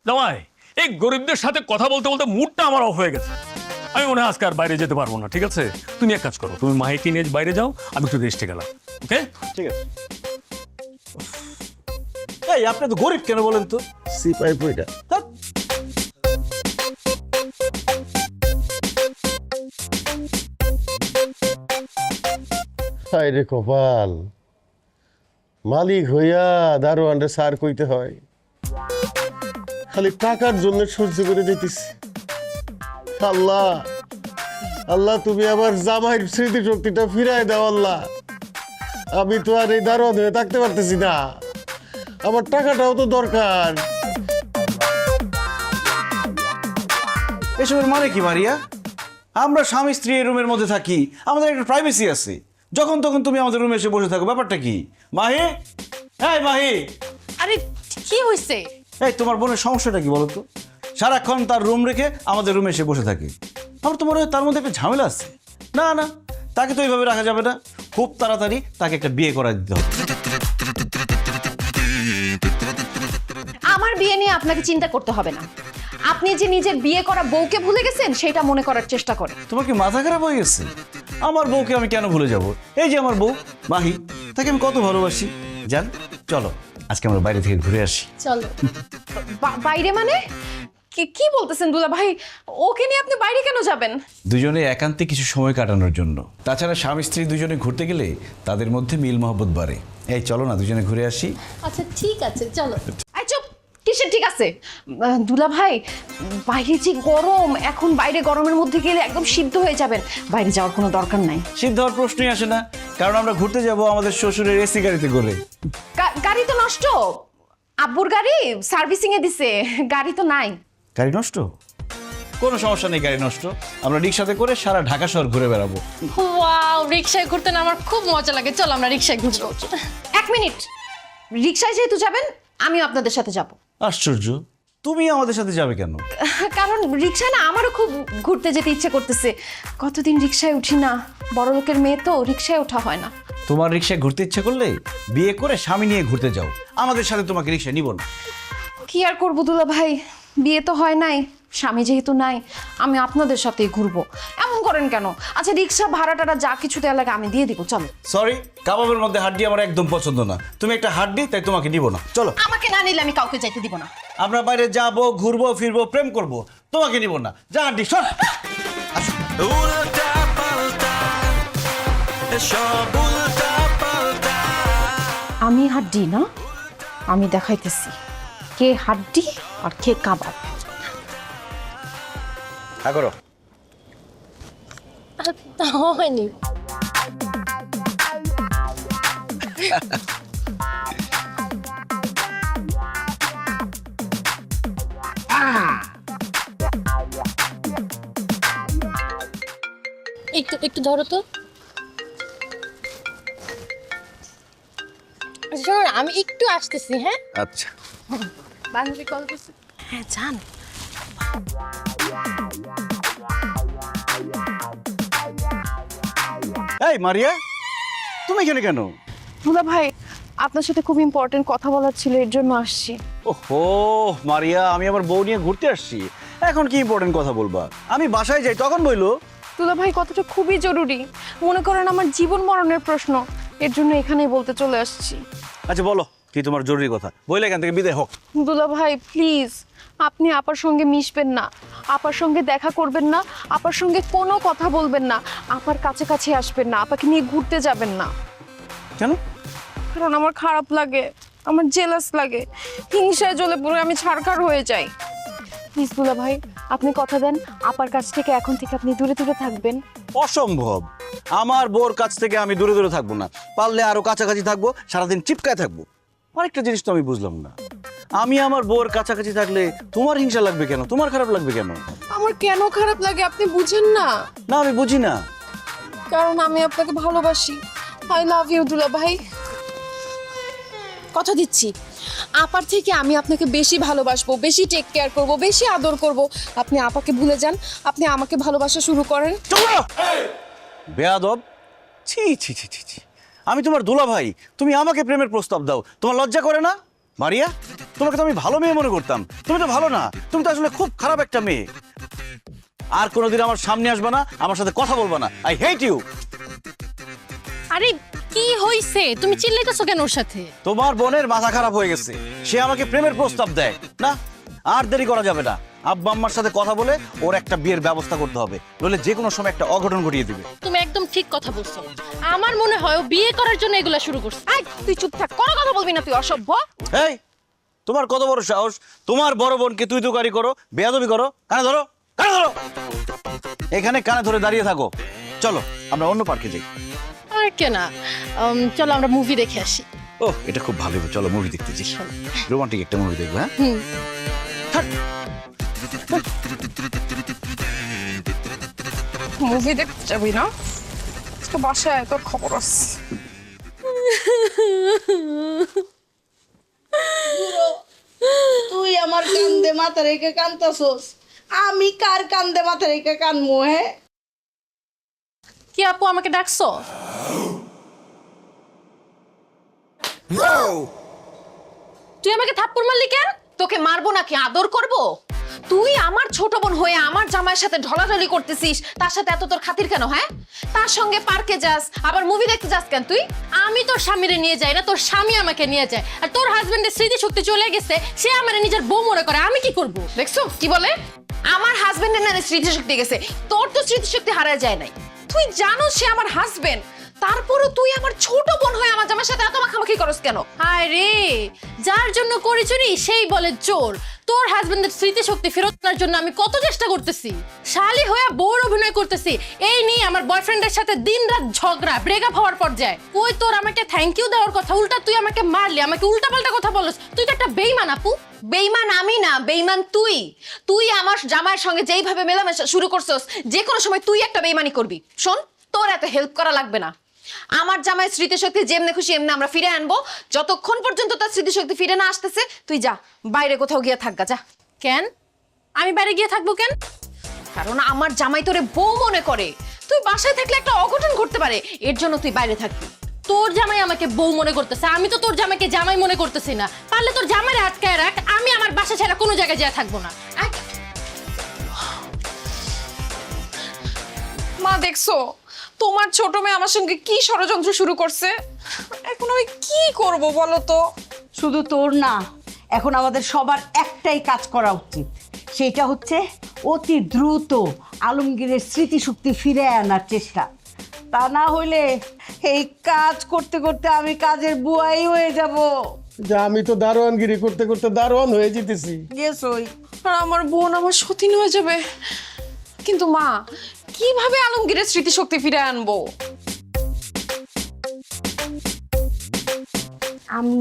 Speaker 10: জামাই, এই গরিবদের সাথে কথা বলতে বলতে মুডটা আমার অফ হয়ে গেছে। আমি মনে হয় আজকে আর বাইরে যেতে পারবো না। ঠিক আছে, তুমি এক কাজ করো, তুমি মাহিকে নিয়ে বাইরে যাও, আমি একটু রেস্টে গেলাম। ওকে
Speaker 13: ঠিক আছে। এই আপনি তো গরিব কেন বলেন তো?
Speaker 5: সিপাই পয়টা হায় রে কপাল, মালিক হইয়া দারোয়ানরে সার কইতে হয়, খালি টাকার জন্য সহ্য করে দিতেছি। আল্লাহ আল্লাহ, তুমি আমার জামাইয়ের স্মৃতি শক্তিটা ফিরাই দাও আল্লাহ। আমি তো আর এই দারোয়ান হয়ে থাকতে পারতেছি না, আমার টাকাটাও তো দরকার।
Speaker 13: এসবের মানে কি মারিয়া? আমরা স্বামী স্ত্রী এই রুমের মধ্যে থাকি, আমাদের একটা প্রাইভেসি আছে। যখন তখন তুমি আমাদের রুমে এসে বসে থাকো, ব্যাপারটা কি? মাহি, হ্যাঁ মাহি।
Speaker 8: আরে কি হইছে?
Speaker 13: এই তোমার বোনের সমস্যাটা কি বলো তো? সারাক্ষণ তার রুম রেখে আমাদের রুমে এসে বসে থাকে। আমার তো মনে হয় তার মধ্যে একটা ঝামেলা আছে। না না, তাকে তো এইভাবে রাখা যাবে না, খুব তাড়াতাড়ি তাকে একটা বিয়ে করা দিতে হবে।
Speaker 2: আমার বিয়ে নিয়ে আপনাকে চিন্তা করতে হবে না। আপনি যে নিজের বিয়ে করা বউকে ভুলে গেছেন সেটা মনে করার চেষ্টা করেন।
Speaker 13: তোমার কি মাথা খারাপ হয়ে গেছে? আমার বউকে আমি কেন ভুলে যাব? এই যে আমার বউ মাহি, তাকে আমি কত ভালোবাসি। জান, চলো আজকে আমরা বাইরে থেকে ঘুরে আসি।
Speaker 8: চলো।
Speaker 2: বাইরে মানে কি বলতেছেন দুলা ভাই? ওকে নিয়ে আপনি বাইরে কেন যাবেন?
Speaker 6: দুজনে একান্তে কিছু সময় কাটানোর জন্য। তাছাড়া স্বামী স্ত্রী দুজনে ঘুরতে গেলে তাদের মধ্যে মিল মহব্বত বাড়ে। এই চলো না দুজনে ঘুরে আসি।
Speaker 8: আচ্ছা ঠিক আছে, চলো।
Speaker 2: চুপ, কিসের ঠিক আছে? দুলা ভাই, বাইরে যে গরম, এখন বাইরে গরমের মধ্যে গেলে একদম সিদ্ধ হয়ে যাবেন। বাইরে যাওয়ার কোনো দরকার নাই।
Speaker 13: সিদ্ধ হওয়ার প্রশ্নই আসে না, কারণ আমরা ঘুরতে যাব আমাদের শ্বশুরের এসি গাড়িতে করে।
Speaker 2: গাড়ি তো নষ্ট, আব্বুর গাড়ি সার্ভিসিং এ দিছে, গাড়ি তো নাই।
Speaker 13: গাড়ি নষ্ট?
Speaker 6: কোনো সমস্যা নেই, গাড়ি নষ্ট, আমরা রিক্সাতে করে সারা ঢাকা শহর ঘুরে বেড়াবো।
Speaker 8: ওয়াও, রিকশায় ঘুরতে না আমার খুব মজা লাগে, চল আমরা রিকশায় ঘুরবো।
Speaker 2: 1 মিনিট, রিক্সায় যেহেতু যাবেন আমিও আপনাদের সাথে যাব।
Speaker 6: আশ্চর্য, তুমি আমাদের সাথে যাবে কেন?
Speaker 2: কারণ রিক্সায় না আমারও খুব ঘুরতে যেতে ইচ্ছে করতেছে। কতদিন রিক্সায় উঠি না, বড় লোকের মেয়ে তো, রিক্সায় ওঠা হয় না।
Speaker 6: তোমার রিক্সায় ঘুরতে ইচ্ছে করলে বিয়ে করে স্বামী নিয়ে ঘুরতে যাও, আমাদের সাথে তোমাকে রিক্সায় নিব না।
Speaker 2: কি আর করবো দুলা ভাই, বিয়ে তো হয় নাই, স্বামী যেহেতু নাই, আমি আপনাদের সাথেই ঘুরবো। এমন করেন কেন? আচ্ছা রিক্সা ভাড়া টাড়া যা কিছু দেওয়া লাগে আমি দিয়ে দিব, চলো।
Speaker 6: সরি, কাবাবের মধ্যে হাড্ডি আমার একদম পছন্দ না, তুমি একটা হাড্ডি, তাই তোমাকে নিব না, চলো।
Speaker 2: আমাকে না নিলে আমি কাউকে যাইতে দিব না।
Speaker 6: আমরা বাইরে যাবো, ঘুরবো ফিরবো, প্রেম করব, তোমাকে নিব না, যা হাড্ডি সর।
Speaker 4: উল্টা পাল্টা সব উল্টা পাল্টা।
Speaker 2: আমি হাড্ডি না, আমি দেখাইতেছি কে হাড্ডি আর কে কাবাব।
Speaker 6: করো।
Speaker 8: তা হয়নি। একটু একটু ধরো তো। শোনো না, আমি একটু আসতেছি, হ্যাঁ?
Speaker 6: আচ্ছা।
Speaker 8: বান্ধবী কল করছে। হ্যাঁ জান।
Speaker 13: এই মারিয়া, তুমি এখানে কেন?
Speaker 2: দুলা ভাই আপনার সাথে খুব ইম্পর্টেন্ট কথা বলার ছিল, এর জন্য আসছি।
Speaker 13: ওহো মারিয়া, আমি আমার বউ নিয়ে ঘুরতে আসছি, এখন কি ইম্পর্টেন্ট কথা বলবা? আমি বাসায় যাই তখন বইলো।
Speaker 2: দুলা ভাই কথাটা খুবই জরুরি, মনে করেন আমার জীবন মরণের প্রশ্ন, এর জন্য এখানেই বলতে চলে আসছি।
Speaker 13: আচ্ছা বলো কি তোমার জরুরি কথা, বইলে এখান থেকে বিদায় হোক।
Speaker 2: দুলা ভাই প্লিজ, আপনি আপার সঙ্গে মিশবেন না, আপার সঙ্গে দেখা করবেন না, আপার সঙ্গে কোনো কথা বলবেন না, আপার কাছাকাছি আসবেন না, আপাকে নিয়ে ঘুরতে যাবেন না।
Speaker 13: কেন?
Speaker 2: কারণ আমার খারাপ লাগে, আমার জেলাস লাগে, হিংসায় জ্বলে পুরো আমি ছাড়খাড় হয়ে যাই। প্লিজ দুলা ভাই আপনি কথা দেন, আপার কাছ থেকে এখন থেকে আপনি দূরে দূরে থাকবেন।
Speaker 13: অসম্ভব, আমার বউর কাছ থেকে আমি দূরে দূরে থাকবো না, পারলে আরো কাছাকাছি থাকবো, সারাদিন চিপকায় থাকবো। আরেকটা জিনিস তো আমি বুঝলাম না, আমি আমার বউর কাছাকাছি থাকলে তোমার হিংসা লাগবে কেন, তোমার খারাপ লাগবে কেন?
Speaker 2: আমার কেন খারাপ লাগে আপনি বুঝেন না?
Speaker 13: না আমি বুঝি না।
Speaker 2: কারণ আমি আপনাকে ভালোবাসি। আই লাভ ইউ দুলা ভাই। কথা দিচ্ছি আপার থেকে আমি আপনাকে বেশি ভালোবাসবো, বেশি টেক কেয়ার করব, বেশি আদর করব। আপনি আপাকে ভুলে যান, আপনি আমাকে ভালোবাসা শুরু করেন।
Speaker 13: বেয়াদব, ছি ছি ছি ছি ছি, আমি তোমার দুলা ভাই, তুমি আমাকে প্রেমের প্রস্তাব দাও, তোমার লজ্জা করে না? মারিয়া, তোমাকে তো আমি ভালো মেয়ে মনে করতাম, তুমি তো ভালো না, তুমি তো আসলে খুব খারাপ একটা মেয়ে। আর কোনোদিন আমার সামনে আসবে না, আমার সাথে কথা বলবে না, আই হেট ইউ।
Speaker 8: আরে কি হইছে, তুমি চিল্লাইতেছো কেন ওর সাথে?
Speaker 13: তোমার বোনের মাথা খারাপ হয়ে গেছে, সে আমাকে প্রেমের প্রস্তাব দেয় না, আর দেরি করা যাবে না, আব্বা আম্মার সাথে কথা বলে ওর একটা বিয়ের ব্যবস্থা করতে হবে, নইলে যে কোনো সময় একটা অঘটন ঘটিয়ে দিবে।
Speaker 8: তুমি একদম ঠিক কথা বলছো, আমার মনে হয় ও বিয়ে করার জন্য এগুলা শুরু করছে।
Speaker 2: আই তুই চুপ থাক, কোনো কথা বলবি না তুই, অসভ্য।
Speaker 13: এই তোমার কত বড় সাহস, তোমার বড় বোনকে তুই তুকারি করো, বেয়াদবি করো, কানে ধরো, কানে ধরো, এখানে কানে ধরে দাঁড়িয়ে থাকো। চলো আমরা অন্য পার্কে যাই।
Speaker 8: আর কেনা, চলো আমরা মুভি দেখে আসি।
Speaker 13: ও এটা খুব ভালো, চলো মুভি দেখতে যাই, রোমান্টিক একটা মুভি দেখবো। হ্যাঁ
Speaker 2: মুভি দেখতে যাবি না? আজকে বাসায় তোর খবর আছে।
Speaker 7: তুই আমার কান্দে মাথা রেখে কান্দতাছস, আমি কার কান্দে মাথা রেখে কানমু? হ্যাঁ
Speaker 8: কি আপু আমাকে ডাকছো? তুই আমাকে থাপ্পড় মারলি কেন?
Speaker 2: তোকে মারবো নাকি আদর করব? তুই আমার ছোট বোন হয়ে আমার জামাইয়ের সাথে ঢলাঢলি করতেছিস, তার সাথে এত তোর খাতির কেন? হ্যাঁ তার সঙ্গে পার্কে যাস, আবার মুভি দেখতে যাস কেন তুই?
Speaker 8: আমি তোর স্বামীরে নিয়ে যাই না, তোর স্বামী আমাকে নিয়ে যায়। আর তোর হাজবেন্ডের স্মৃতি শক্তি চলে গেছে, সে আমার নিজের বউ মনে করে, আমি কি করব?
Speaker 2: দেখছো কি বলে? আমার হাজবেন্ডের না স্মৃতিশক্তি গেছে, তোর তো স্মৃতিশক্তি হারায় যায় নাই। তুই জানো সে আমার হাজবেন্ড, তারপরও তুই আমার ছোট বোন হয়ে আমার জামার সাথে এত মাখামাখি করস কেন?
Speaker 8: হায় রে, যার জন্য করি চুরি সেই বলে চোর। তোর হাজবেন্ডের স্মৃতিশক্তি ফেরত আনার জন্য আমি কত চেষ্টা করতেছি, শালি হয়ে বউর অভিনয় করতেছি। এই নিয়ে আমার বয়ফ্রেন্ডের সাথে দিনরাত ঝগড়া, ব্রেকআপ হওয়ার পর্যায়ে। কই তোর আমাকে থ্যাংক ইউ দেওয়ার কথা, উল্টা তুই আমাকে মারলি, আমাকে উল্টাপাল্টা কথা বলছিস। তুই তো একটা বেইমান আপু।
Speaker 2: বেইমান আমি না, বেইমান তুই। তুই আমার জামাইয়ের সঙ্গে যেইভাবে মেলামেশা শুরু করছস, যে কোনো সময় তুই একটা বেইমানি করবি। শোন, তোর এত হেল্প করা লাগবে না। আমার জামাই স্মৃতিশক্তি যেমনে খুশি এমনি আমরা ফিরে আনবো। যতক্ষণ পর্যন্ত তার স্মৃতিশক্তি ফিরে না আসতেছে, তুই যা, বাইরে কোথাও গিয়ে থাকগা, যা।
Speaker 8: কেন আমি বাইরে গিয়ে থাকবো কেন?
Speaker 2: কারণ আমার জামাই তোরে বউ মনে করে। তুই বাসায় থাকলে একটা অঘটন ঘটতে পারে, এর জন্য তুই বাইরে থাকবি।
Speaker 8: তোর জামাই আমাকে বউ মনে করতেছে, আমি তো তোর জামাইকে জামাই মনে করতেছি না। পারলে তোর জামাইরে আটকায় রাখ, আমি আমার বাসা ছাড়া কোনো জায়গায় যেয়ে থাকবো না।
Speaker 2: মা দেখছো তোমার ছোট মেয়ে আমার সঙ্গে কি ষড়যন্ত্র শুরু করছে? এখন আমি কি করব বলো তো?
Speaker 7: শুধু তোর না, এখন আমাদের সবার একটাই কাজ করা উচিত। সেটা হচ্ছে অতি দ্রুত আলমগীরের স্মৃতিশক্তি ফিরে আনার চেষ্টা। তা না হইলে এই কাজ করতে করতে আমি কাজের বুয়াই হয়ে যাব।
Speaker 5: যা, আমি তো দারোয়ানগিরি করতে করতে দারোয়ান হয়ে যেতেছি।
Speaker 7: গেছই।
Speaker 2: আর আমার বোন আমার সতীন হয়ে যাবে। কিন্তু মা, কিভাবে আলমগীরের স্মৃতিশক্তি ফিরে আনবো?
Speaker 7: আমি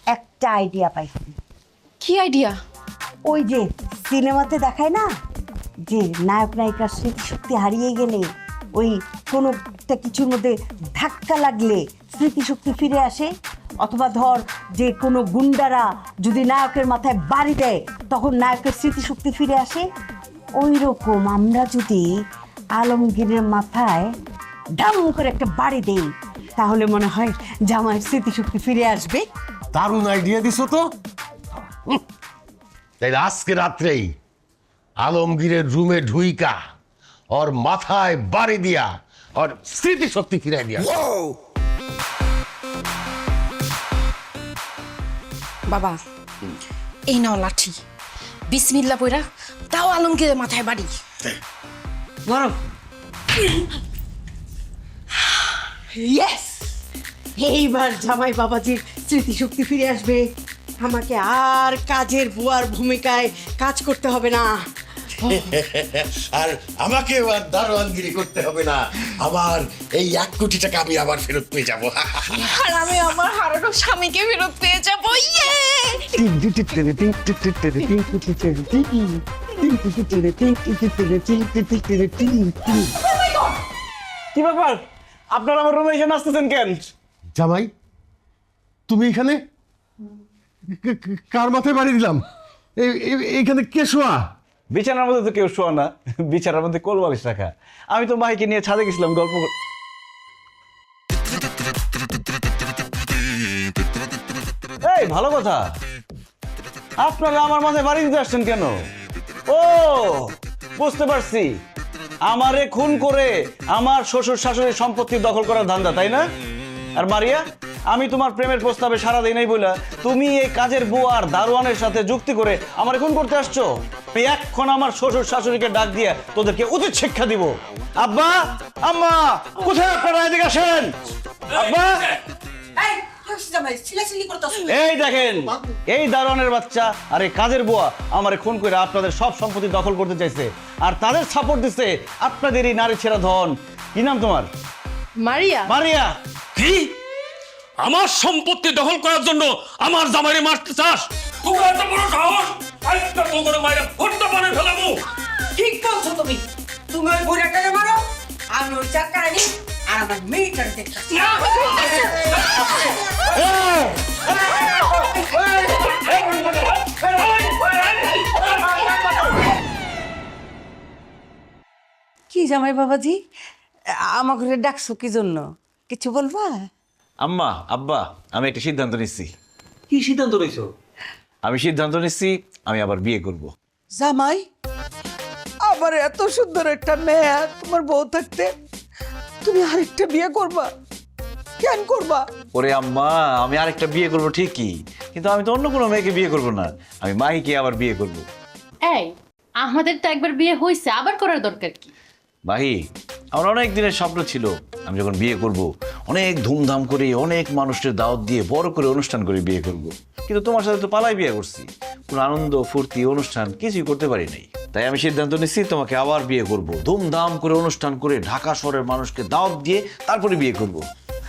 Speaker 7: একটা আইডিয়া পাইছি।
Speaker 2: কি আইডিয়া?
Speaker 7: ওই যে সিনেমাতে দেখায় না, যে নায়ক নায়িকার স্মৃতিশক্তি হারিয়ে গেলে ওই কোনো একটা কিছুর মধ্যে ধাক্কা লাগলে স্মৃতিশক্তি ফিরে আসে, অথবা ধর যে কোনো গুন্ডারা যদি নায়কের মাথায় বাড়ি দেয় তখন নায়কের স্মৃতিশক্তি ফিরে আসে। ওই রকম আমরা যদি আলমগীরের মাথায় ডাম করে একটা বাড়ি দেই, তাহলে মনে হয় জামাইয়ের স্মৃতিশক্তি ফিরে আসবে।
Speaker 5: দারুণ আইডিয়া দিছো তো। তাই আজকে রাত্রেই আলমগীরের রুমে ঢুইকা ওর মাথায় বাড়ি দিয়া ওর স্মৃতিশক্তি ফিরাই দিয়া।
Speaker 2: বাবা, এই নাও লাঠি, বিসমিল্লাহ পয়রা তাও আলমগীরের মাথায় বাড়ি।
Speaker 7: বরং ইয়েস, এইবার জামাই বাবাজির স্মৃতিশক্তি ফিরে আসবে। আমাকে আর কাজের বুয়ার ভূমিকায় কাজ করতে হবে না।
Speaker 5: আর আমাকে আর দারোয়ানগিরি করতে হবে না। আমার এই 1 কোটি টাকা আমি আবার ফেরত পেয়ে যাবো।
Speaker 2: আর আমি আমার হারানো স্বামীকে ফেরত পেয়ে যাবো। ইয়ে!
Speaker 13: কি ব্যাপার, আপনারা আমার রুমে এসে নাচতেছেন কেন?
Speaker 5: জামাই, তুমি এখানে? কার মাথায় বাড়ি দিলাম? এইখানে কে শোয়া?
Speaker 13: বিছানার মধ্যে তো কেউ শোয়া না, বিছানার মধ্যে কোল বালিশ রাখা। আমি তো মাইকে নিয়ে ছাদে গেছিলাম গল্প এই ভালো কথা, আপনারা আমার মাথায় বাড়ি দিতে আসছেন কেন? ও বুঝতে পারছি, আমারে খুন করে আমার শ্বশুর শাশুড়ির সম্পত্তি দখল করার ধান্দা, তাই না? আর মারিয়া, আমি তোমার প্রেমের প্রস্তাবে সাড়া দেই নাই বলে তুমি এই কাজের বুয়ার দারোয়ানের সাথে যুক্তি করে আমার খুন করতে আসছো। আমি এখন আমার শ্বশুর শাশুড়িকে ডাক দিয়ে তোদেরকে উচিত শিক্ষা দিব। আব্বা, আম্মা, কোথায় আপনারা? এদিকে আসেন। আব্বা, এই দেখেন, এই দারোয়ানের বাচ্চা আর এই কাজের বুয়া আমারে খুন করে আপনাদের সব সম্পত্তি দখল করতে চাইছে, আর তাদের সাপোর্ট দিচ্ছে আপনাদের এই নারী ছেড়া ধন। কি নাম তোমার?
Speaker 8: মারিয়া।
Speaker 13: মারিয়া।
Speaker 10: কি? আমার সম্পত্তি দখল করার জন্য আমার জামাইরে মারতে চাস? তোর এত বড় সাহস! আজকে তোর মাইরে ফটটা বানিয়ে ফেলাবো।
Speaker 11: ঠিক বলছো তুমি। তুমি ওই বুড়াটাকে মারো, আমি ওই চাকারে নিই আর আমার মেয়েটাকে দেখতেছি। কি জামাই বাবাজি, আমার ঘরে ডাকছো কি জন্য? কিছু বলবা?
Speaker 6: আম্মা, আব্বা, আমি একটা সিদ্ধান্ত নিচ্ছি।
Speaker 13: কি সিদ্ধান্ত নিয়েছো?
Speaker 6: আমি সিদ্ধান্ত নিচ্ছি আমি আবার বিয়ে করব।
Speaker 11: জামাই, আবার এত সুন্দর একটা মেয়ে তোমার বউ থাকতে তুমি আরেকটা বিয়ে করবা? কেন করবা?
Speaker 6: ওরে আম্মা, আমি আরেকটা বিয়ে করব ঠিকই, কিন্তু আমি তো অন্য কোনো মেয়েকে বিয়ে করব না, আমি মাহিকে আবার বিয়ে করব।
Speaker 8: এই, আমাদের তো একবার বিয়ে হয়েছে, আবার করার দরকার কি?
Speaker 6: মাহি, আমার অনেক দিনের স্বপ্ন ছিল আমি যখন বিয়ে করব অনেক ধুমধাম করে অনেক মানুষের দাওয়াত দিয়ে বড় করে অনুষ্ঠান করে বিয়ে করব। কিন্তু তোমার সাথে তো পালাই বিয়ে করছি, কোনো আনন্দ ফুর্তি অনুষ্ঠান কিছুই করতে পারি নাই। তাই আমি সিদ্ধান্ত নিচ্ছি তোমাকে আবার বিয়ে করব, ধুমধাম করে অনুষ্ঠান করে ঢাকা শহরের মানুষকে দাওয়াত দিয়ে তারপরে বিয়ে করব।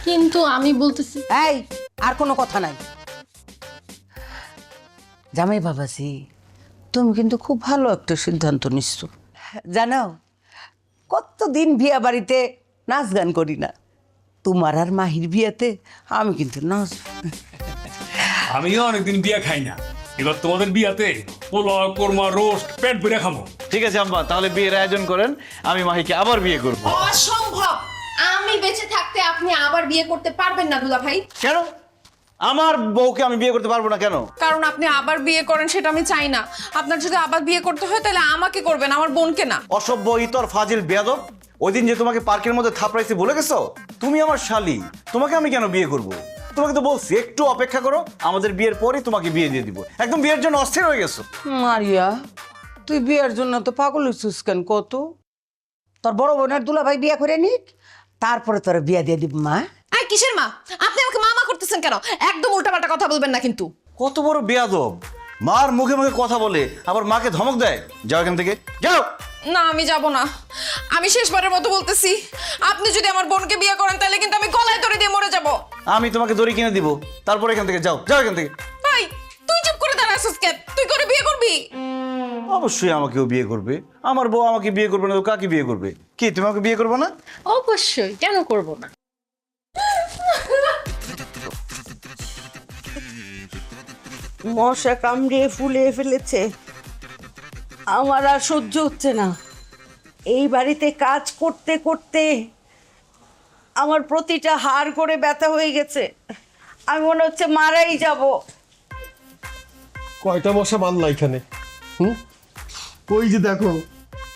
Speaker 8: কিন্তু আমি বলতেছি
Speaker 11: এই আর কোনো কথা নাই। জামাই বাবাজি, তুমি কিন্তু খুব ভালো একটা সিদ্ধান্ত নিচ্ছ। জানো, কতদিন বিয়া বাড়িতে নাচ গান করি না, তোমার আর মাহির বিয়েতে আমি কিন্তু নাচ।
Speaker 10: আমিও অনেকদিন বিয়া খাই না, এবার তোমাদের বিয়াতে পোলাও কোরমা রোস্ট পেট ভরে খাবো।
Speaker 6: ঠিক আছে আম্মা, তাহলে বিয়ের আয়োজন করেন, আমি মাহিকে আবার বিয়ে করব।
Speaker 2: অসম্ভব! আমি বেঁচে থাকতে আপনি আবার বিয়ে করতে পারবেন না দুলা ভাই।
Speaker 6: কেন? আমার বউকে আমি বিয়ে করতে পারবো না কেন?
Speaker 2: কারণ আপনি আবার বিয়ে করেন সেটা আমি চাই না। আপনার যদি আবার বিয়ে করতে হয় তাহলে আমাকে করবেন, আমার বোনকে না।
Speaker 13: অসভ্য ইতর ফাজিল বেয়াদব, ওই দিন যে তোমাকে পার্কের মধ্যে থাপড়াইছি ভুলে গেছো? তুমি আমার শালি, তোমাকে আমি কেন বিয়ে করব? তোমাকে তো বলছি একটু অপেক্ষা করো, আমাদের বিয়ের পরে তোমাকে বিয়ে দিয়ে দিব। একদম বিয়ের জন্য অস্থির হয়ে গেছো।
Speaker 11: মারিয়া, তুই বিয়ের জন্য তো পাগল হইছিস কেন কত? তোর বড় বোনের দুলাভাই বিয়ে করে নিক, তারপরে তোর বিয়ে দিয়ে দিব। মা,
Speaker 2: এই কিসের মা? আপনি আমাকে মামা করতেছেন কেন? একদম উল্টাপাল্টা কথা বলবেন না কিন্তু।
Speaker 13: কত বড় বেয়াদব, মার মুখে মুখে কথা বলে আবার মাকে ধমক দেয়। যাও এখান থেকে, যাও।
Speaker 2: না, আমি যাব না। আমি শেষবারের মতো বলতেছি, আপনি যদি আমার বোনকে বিয়ে করেন তাহলে কিন্তু আমি গলায় দড়ি দিয়ে মরে যাব।
Speaker 13: আমি তোমাকে দড়ি কিনে দিব, তারপরে এখান থেকে যাও, যাও এখান থেকে।
Speaker 2: ভাই, তুই চুপ করে দাঁড়াছিস কেন? তুই করে বিয়ে করবি?
Speaker 13: অবশ্যই আমাকেও বিয়ে করবে। আমার বউ আমাকে বিয়ে করবে না তো কাকে বিয়ে করবে? কি তুমি আমাকে বিয়ে করবে না?
Speaker 8: অবশ্যই, কেন করব না?
Speaker 7: মশা কামড়িয়ে ফুলিয়ে ফেলেছে, আমার আর সহ্য হচ্ছে না। এই বাড়িতে কাজ করতে করতে আমার প্রতিটা হাড় করে ব্যথা হয়ে গেছে, আমি মনে হচ্ছে মারাই যাব।
Speaker 5: কয়টা মশা বানলা এখানে? ওই যে দেখো,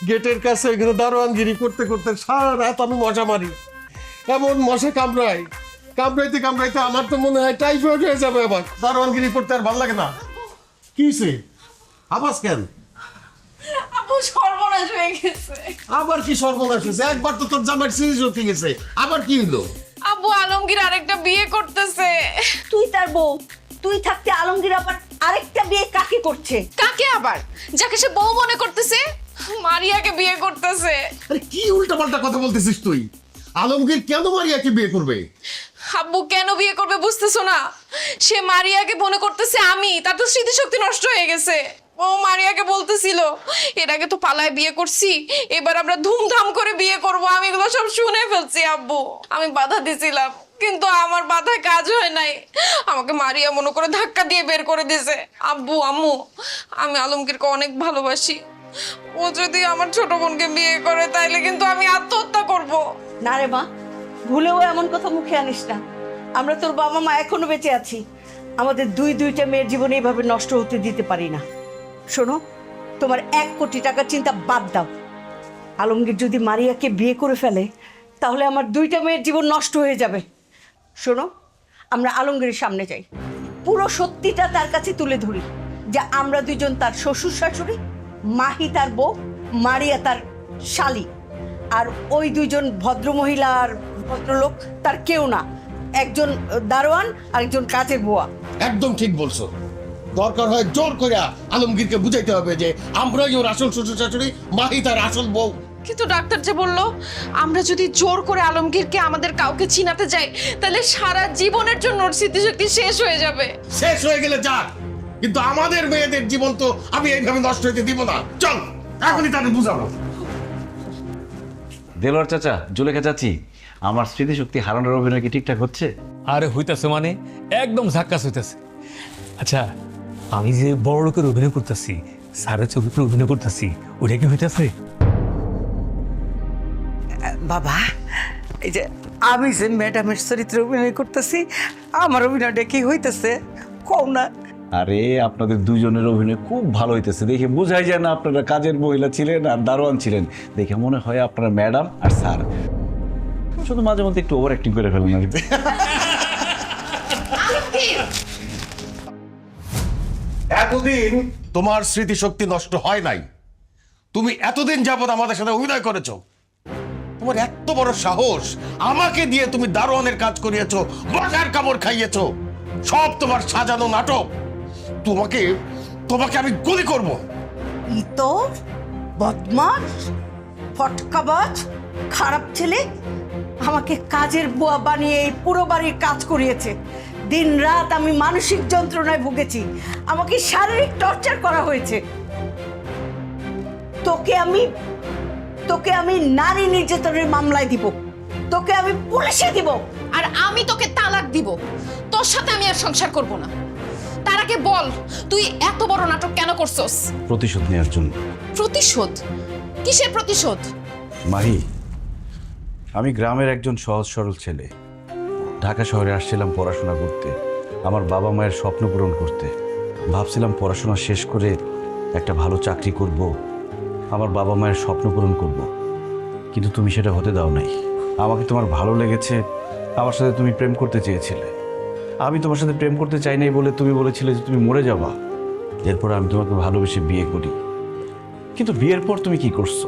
Speaker 5: গেটের কাছে এখানে দারোয়ানগিরি করতে করতে সারা রাত আমি মশা মারি। এমন মশা কামড়ায়, কামড়াইতে কামড়াইতে আমার তো মনে হয় টাইফয়েড হয়ে যাবে। আবার দারোয়ানগিরি করতে আর ভালো লাগে না। কি সে আবাস কেন?
Speaker 2: আপু, সর্বনাশ হয়ে গেছে।
Speaker 5: আবার কি সর্বনাশ হয়েছে? একবার তো তোর জামাই সিরিজ হতে গেছে, আবার কি হলো?
Speaker 2: আব্বু, আলমগীর আরেকটা বিয়ে করতেছে।
Speaker 7: তুই তার বউ, তুই থাকতে আলমগীর আবার আরেকটা বিয়ে কাকে করছে?
Speaker 2: কাকে আবার? যাকে সে বউ মনে করতেছে, মারিয়াকে বিয়ে করতেছে।
Speaker 5: আরে কি উল্টাপাল্টা কথা বলতেছিস তুই? আলমগীর কেন মারিয়াকে বিয়ে করবে?
Speaker 2: আব্বু, কেন বিয়ে করবে বুঝতেছো না? সে মারিয়াকে মনে করতেছে আমি, তার তো স্মৃতিশক্তি নষ্ট হয়ে গেছে। ও মারিয়াকে বলতেছিল, এর আগে তো পালায় বিয়ে করছি, এবার আমরা ধুমধাম করে বিয়ে করব। আমি এগুলো সব শুনে ফেলছি আব্বু। আমি বাধা দিছিলাম, কিন্তু আমার বাধায় কাজ হয় নাই। আমাকে মারিয়া মনে করে ধাক্কা দিয়ে বের করে দিয়েছে। আব্বু, আম্মু, আমি আলমগীরকে অনেক ভালোবাসি। ও যদি আমার ছোট বোনকে বিয়ে করে তাইলে কিন্তু আমি আত্মহত্যা করব।
Speaker 7: না রে মা, ভুলেও এমন কথা মুখে আনিস না। আমরা তোর বাবা মা এখনো বেঁচে আছি, আমাদের দুইটা মেয়ের জীবনে এইভাবে নষ্ট হতে দিতে পারি না। শোনো, তোমার 1 কোটি টাকার চিন্তা বাদ দাও। আলমগীর যদি মারিয়াকে বিয়ে করে ফেলে তাহলে আমার 2টা মেয়ের জীবন নষ্ট হয়ে যাবে। শোনো, আমরা আলমগীরের সামনে যাই, পুরো সত্যিটা তার কাছে তুলে ধরি যে আমরা দুজন তার শ্বশুর শাশুড়ি, মাহি তার বউ, মারিয়া তার শালি, আর ওই 2জন ভদ্রমহিলা আর ভদ্রলোক তার কেউ না, একজন দারোয়ান আর একজন কাজের বুয়া।
Speaker 5: একদম ঠিক বলছো। দরকার হয় জোর করে আলমগীরকে বুঝাইতে হবে যে আমরাই ওর আসল শ্বশুর শাশুড়ি, মাহি তার আসল বউ।
Speaker 2: কিন্তু ডাক্তার যে বললো, আমরা যদি জোর করে আলমগীরকে আমাদের কাউকে চিনাতে যাই তাহলে সারা জীবনের জন্য ওর স্মৃতিশক্তি শেষ হয়ে যাবে।
Speaker 5: শেষ হয়ে গেলে যাক, কিন্তু আমাদের মেয়েদের জীবন তো আমি এইভাবে নষ্ট হইতে দিব না। চল, এখনই তাকে বুঝাবো।
Speaker 6: দেলোয়ার চাচা, জুলেখা চাচি, আমার স্মৃতিশক্তি হারানোর অভিনয় কি ঠিকঠাক হচ্ছে?
Speaker 10: আরে হইতাছে, মানে একদম ঝাক্কাস হইতাছে। আচ্ছা, আমি যে বড় লোকের অভিনয় করতেছি, স্যারের চরিত্রে অভিনয় করতেছি, ওটা কি হইতাছে?
Speaker 11: বাবা, এই যে আমি যে ম্যাডামের চরিত্রে অভিনয় করতেছি, আমার অভিনয়টা কি হইতেছে কও না?
Speaker 6: আরে আপনাদের দুজনের অভিনয় খুব ভালো হইতেছে, দেখে বোঝাই যায় না আপনারা কাজের মহিলা ছিলেন আর দারোয়ান ছিলেন। দেখে মনে হয় আপনারা ম্যাডাম আর স্যার। শুধু মাঝে মধ্যে একটু ওভার অ্যাক্টিং করে ফেলেন আর কি।
Speaker 5: এতদিন তোমার স্মৃতিশক্তি নষ্ট হয় নাই। তুমি এতদিন যাবত আমাদের সাথে অভিনয় করেছো, তোমার এত বড় সাহস, আমাকে দিয়ে তুমি দারোয়ানের কাজ করিয়েছো, মশার কামড় খাইয়েছো, সব তোমার সাজানো নাটক। তোমাকে তোমাকে আমি গুলি করব।
Speaker 7: ইতর, বদমাস, ফটকাবাজ, খারাপ ছেলে আমাকে কাজের বুয়া বানিয়ে এই পুরো বাড়ির কাজ করিয়েছে। দিন রাত আমি মানসিক যন্ত্রণায় ভুগেছি, আমাকে শারীরিক টর্চার করা হয়েছে। তোকে আমি নারী নির্যাতনের মামলায় দিব, তোকে আমি পুলিশে দিব,
Speaker 2: আর আমি তোকে তালাক দিব। তোর সাথে আমি আর সংসার করব না। তার আগে বল, তুই এত বড় নাটক কেন করছস?
Speaker 13: প্রতিশোধ নেওয়ার জন্য।
Speaker 2: প্রতিশোধ? কিসের প্রতিশোধ?
Speaker 13: মাহি, আমি গ্রামের একজন সহজ সরল ছেলে। ঢাকা শহরে আসছিলাম পড়াশোনা করতে, আমার বাবা মায়ের স্বপ্ন পূরণ করতে। ভাবছিলাম পড়াশোনা শেষ করে একটা ভালো চাকরি করব, আমার বাবা মায়ের স্বপ্ন পূরণ করব। কিন্তু তুমি সেটা হতে দাও নাই। আমাকে তোমার ভালো লেগেছে, আমার সাথে তুমি প্রেম করতে চেয়েছিলে। আমি তোমার সাথে প্রেম করতে চাই নাই বলে তুমি বলেছিলে যে তুমি মরে যাবা। এরপর আমি তোমাকে ভালোবেসে বিয়ে করি। কিন্তু বিয়ের পর তুমি কি করছো?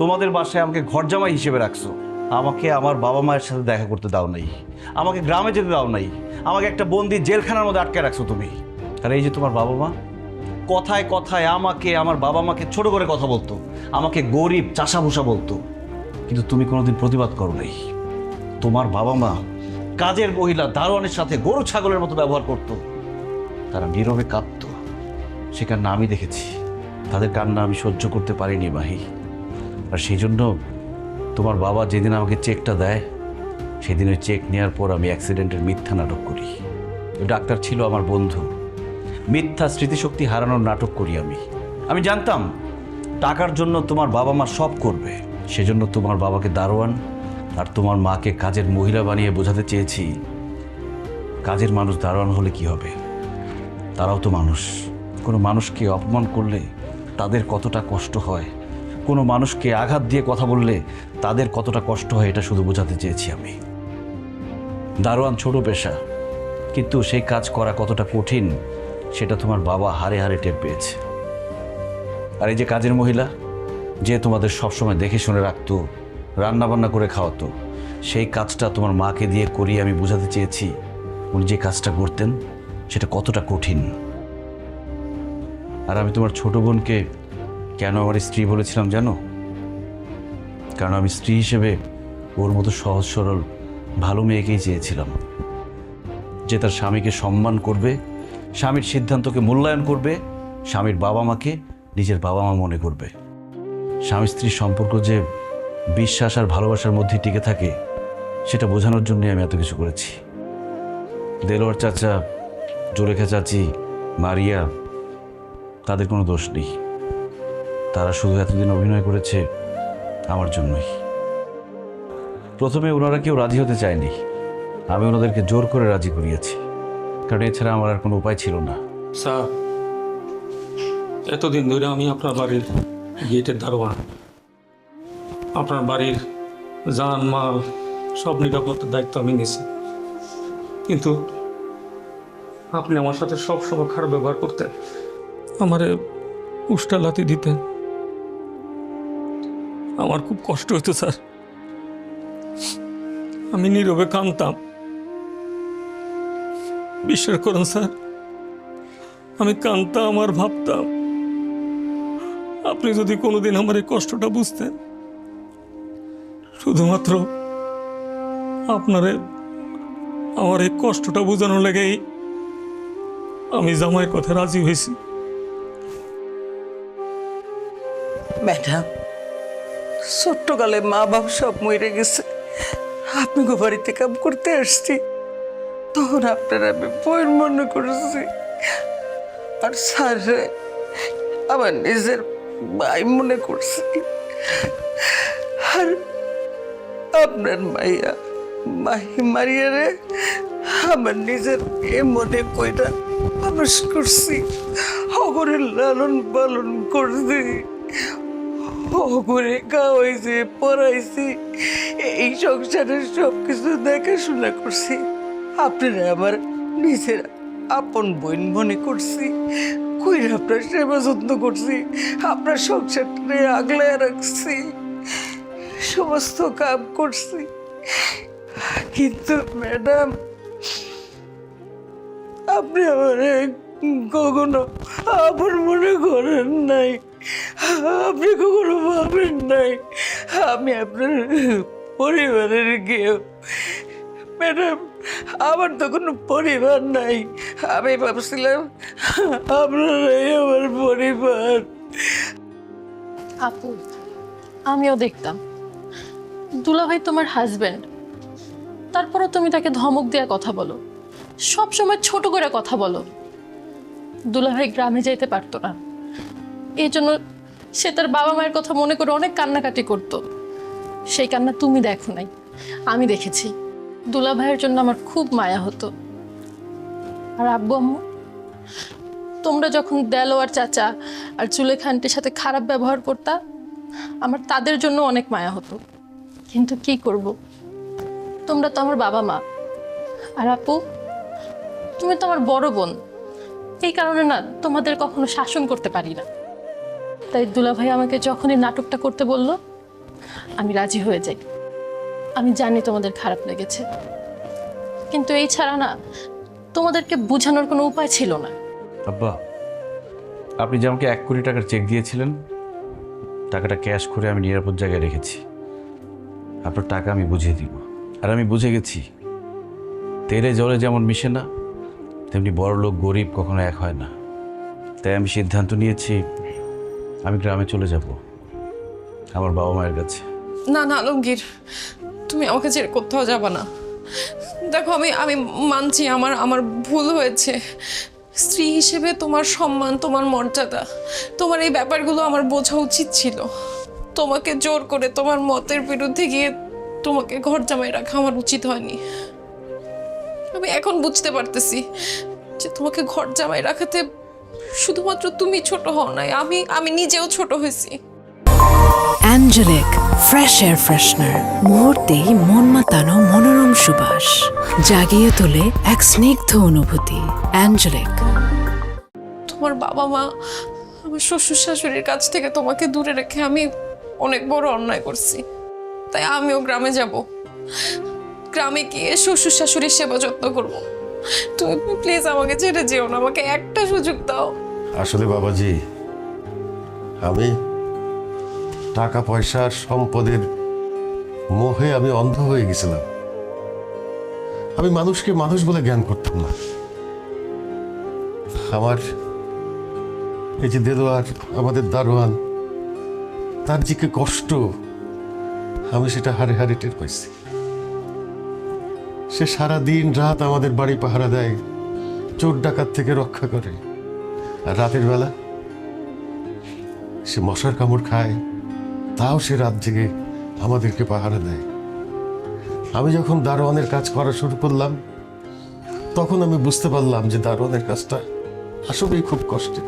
Speaker 13: তোমাদের বাসায় আমাকে ঘরজামাই হিসেবে রাখছো। আমাকে আমার বাবা মায়ের সাথে দেখা করতে দাও নাই, আমাকে গ্রামে যেতে দাও নাই, আমাকে একটা বন্দি জেলখানার মধ্যে আটকে রাখছো তুমি। আর এই যে তোমার বাবা মা, কথায় কথায় আমাকে, আমার বাবা মাকে ছোট করে কথা বলতো, আমাকে গরিব চাষাভুষা বলতো। কিন্তু তুমি কোনোদিন প্রতিবাদ করো নাই। তোমার বাবা মা কাজের মহিলা দারোয়ানের সাথে গরু ছাগলের মতো ব্যবহার করত। তারা নীরবে কাঁদত, সে কান্না আমি দেখেছি। তাদের কান্না আমি সহ্য করতে পারিনি মাহি। আর সেই জন্য তোমার বাবা যেদিন আমাকে চেকটা দেয়, সেদিন ওই চেক নেওয়ার পর আমি অ্যাক্সিডেন্টের মিথ্যা নাটক করি। ওই ডাক্তার ছিল আমার বন্ধু। মিথ্যা স্মৃতিশক্তি হারানোর নাটক করি আমি। আমি জানতাম টাকার জন্য তোমার বাবা মা সব করবে, সেজন্য তোমার বাবাকে দারোয়ান আর তোমার মাকে কাজের মহিলা বানিয়ে বোঝাতে চেয়েছি, কাজের মানুষ দারোয়ান হলে কি হবে, তারাও তো মানুষ। কোনো মানুষকে অপমান করলে তাদের কতটা কষ্ট হয়, কোনো মানুষকে আঘাত দিয়ে কথা বললে তাদের কতটা কষ্ট হয়, এটা শুধু বোঝাতে চেয়েছি আমি। দারোয়ান ছোট পেশা, কিন্তু সেই কাজ করা কতটা কঠিন সেটা তোমার বাবা হারে হারে টের পেয়েছে। আর এই যে কাজের মহিলা, যে তোমাদের সবসময় দেখে শুনে রাখতো, রান্নাবান্না করে খাওয়াতো, সেই কাজটা তোমার মাকে দিয়ে করিয়ে আমি বোঝাতে চেয়েছি উনি যে কাজটা করতেন সেটা কতটা কঠিন। আর আমি তোমার ছোট বোনকে কেন আমার স্ত্রী বলেছিলাম জানো? কারণ আমি স্ত্রী হিসেবে ওর মতো সহজ সরল ভালো মেয়েকেই চেয়েছিলাম, যে তার স্বামীকে সম্মান করবে, স্বামীর সিদ্ধান্তকে মূল্যায়ন করবে, স্বামীর বাবা মাকে নিজের বাবা মা মনে করবে। স্বামী স্ত্রীর সম্পর্ক যে বিশ্বাস আর ভালোবাসার মধ্যে টিকে থাকে, সেটা বোঝানোর জন্যই আমি এত কিছু করেছি। দেলোয়ার চাচা, জুলেখা চাচি, মারিয়া, তাদের কোনো দোষ নেই। তারা শুধু এতদিন অভিনয় করেছে আমার জন্যই। প্রথমে ওনারা কেউ রাজি হতে চায়নি, আমি ওনাদেরকে জোর করে রাজি করিয়েছি, কারণ এছাড়া আমার আর কোনো উপায় ছিল না।
Speaker 10: স্যার, এতদিন ধরে আমি আপনার বাড়ির গেটের দারোয়ান। আপনার বাড়ির জান মাল সব নিরাপত্তার দায়িত্ব আমি নিয়েছি, কিন্তু আপনি আমার সাথে সব সময় খারাপ ব্যবহার করতেন, আমারে উষ্টা লাথি দিতেন। আমার খুব কষ্ট হতো স্যার, আমি নীরবে কাঁদতাম। বিশ্বাস করুন স্যার, আমি কাঁদতাম আর ভাবতাম আপনি যদি কোনোদিন আমার এই কষ্টটা বুঝতেন, শুধুমাত্র আপনারে আমার এই কষ্টটা বোঝানোর লেগেই আমি জামাইয়ের কথা রাজি হয়েছি।
Speaker 7: ম্যাডাম, ছোট্টকালে মা বাবা সব মরে গেছে, আপনি গো বাড়িতে কাম করতে আসছি, তখন আপনার আমি বইয়ের মনে করেছি। আর স্যার আমার নিজের ভাই মনে করছি। আর আপনার মাইয়া মারিয়া রে আমার নিজের এ মনে কইরা মানুষ করছি, অগরে লালন পালন করছি, অগরে খাওয়াইছি, পড়াইছি, এই সংসারের সব কিছু দেখাশোনা করছি। আপনারা আমার নিজের আপন বোন মনে করছি, কইরা আপনার সেবা যত্ন করছি, আপনার সংসারটা আগলায় রাখছি। সমস্ত কাম করছি, কিন্তু ম্যাডাম আপনি আমার কখনো আপন মনে করেন নাই, আপনি কখনো ভাবেন নাই আমি আপনার পরিবারের কেউ। ম্যাডাম আমার তো কোনো পরিবার নাই, আমি ভাবছিলাম আপনারাই আমার পরিবার।
Speaker 8: আপু, আমিও দেখতাম দুলাভাই তোমার হাজবেন্ড, তারপরও তুমি তাকে ধমক দেওয়া কথা বলো, সব সময় ছোট করে কথা বলো। দুলাভাই গ্রামে যেতে পারতো না, এই জন্য সে তার বাবা মায়ের কথা মনে করে অনেক কান্নাকাটি করতো। সেই কান্না তুমি দেখো নাই, আমি দেখেছি। দুলাভাইয়ের জন্য আমার খুব মায়া হতো। আর আব্বু আম্মু, তোমরা যখন দেলোয়ার চাচা আর জুলেখা আন্টির সাথে খারাপ ব্যবহার করতা, আমার তাদের জন্য অনেক মায়া হতো। কিন্তু কি করব, তোমরা তো আমার বাবা মা। আর আপু, তুমি তো আমার বড় বোন, এই কারণে না তোমাদের কখনো শাসন করতে পারি না। তাই দুলাভাই আমাকে যখনই নাটকটা করতে বলল, আমি রাজি হয়ে যাই। আমি জানি তোমাদের খারাপ লেগেছে, কিন্তু এই ছাড়া না তোমাদেরকে বোঝানোর কোনো উপায় ছিল না।
Speaker 6: আব্বা, আপনি যে আমাকে 1 কোটি টাকার চেক দিয়েছিলেন, টাকাটা ক্যাশ করে আমি নিরাপদ জায়গায় রেখেছি। আপনার টাকা আমি বুঝিয়ে দিব। আর আমি বুঝে গেছি, তেলে জলে যেমন মিশে না, তেমনি বড় লোক গরিব কখনো এক হয় না। তাই আমি সিদ্ধান্ত নিয়েছি, আমি গ্রামে চলে যাব, আমার বাবা মায়ের কাছে।
Speaker 2: না না আলমগীর, তুমি আমাকে ছেড়ে কোথাও যাবা না। দেখো, আমি মানছি আমার ভুল হয়েছে। স্ত্রী হিসেবে তোমার সম্মান, তোমার মর্যাদা, তোমার এই ব্যাপারগুলো আমার বোঝা উচিত ছিল। তোমাকে জোর করে তোমার মতের বিরুদ্ধে গিয়ে তোমাকে ঘর জামাই রাখা আমার উচিত হয়নি। আমি এখন বুঝতে পারতেছি যে তোমাকে ঘর জামাই রাখাতে শুধুমাত্র তুমি ছোট হও নাই, আমি নিজেও ছোট হয়েছি।
Speaker 1: অ্যাঞ্জেলিক ফ্রেশ এয়ার ফ্রেশনার, মুহূর্তেই মন মাতানো মনোরম সুবাস, জাগিয়ে তোলে এক স্নিগ্ধ অনুভূতি। অ্যাঞ্জেলিক।
Speaker 2: তোমার বাবা মা, আমার শ্বশুর শাশুড়ির কাছ থেকে তোমাকে দূরে রেখে আমি অনেক বড় অন্যায় করছি। তাই আমিও গ্রামে যাব, গ্রামে গিয়ে শ্বশুর শাশুড়ির সেবা যত্ন করব। তুমি প্লিজ আমাকে ছেড়ে যেও না, আমাকে একটা সুযোগ দাও।
Speaker 5: আসলে বাবাজি, আমি টাকা পয়সার সম্পদের মোহে আমি অন্ধ হয়ে গেছিলাম। আমি মানুষকে মানুষ বলে জ্ঞান করতাম না। আমার এই যে দেলোয়ার, আমাদের দারোয়ান, তার যে কি কষ্ট, আমি সেটা হারে হারে টের পাইছি। সে সারা দিন রাত আমাদের বাড়ি পাহারা দেয়, চোর ডাকাত থেকে রক্ষা করে। আর রাতের বেলা সে মশার কামড় খায়, তাও সে রাত জেগে আমাদেরকে পাহারা দেয়। আমি যখন দারোয়ানের কাজ করা শুরু করলাম, তখন আমি বুঝতে পারলাম যে দারোয়ানের কাজটা আসলেই খুব কষ্টের।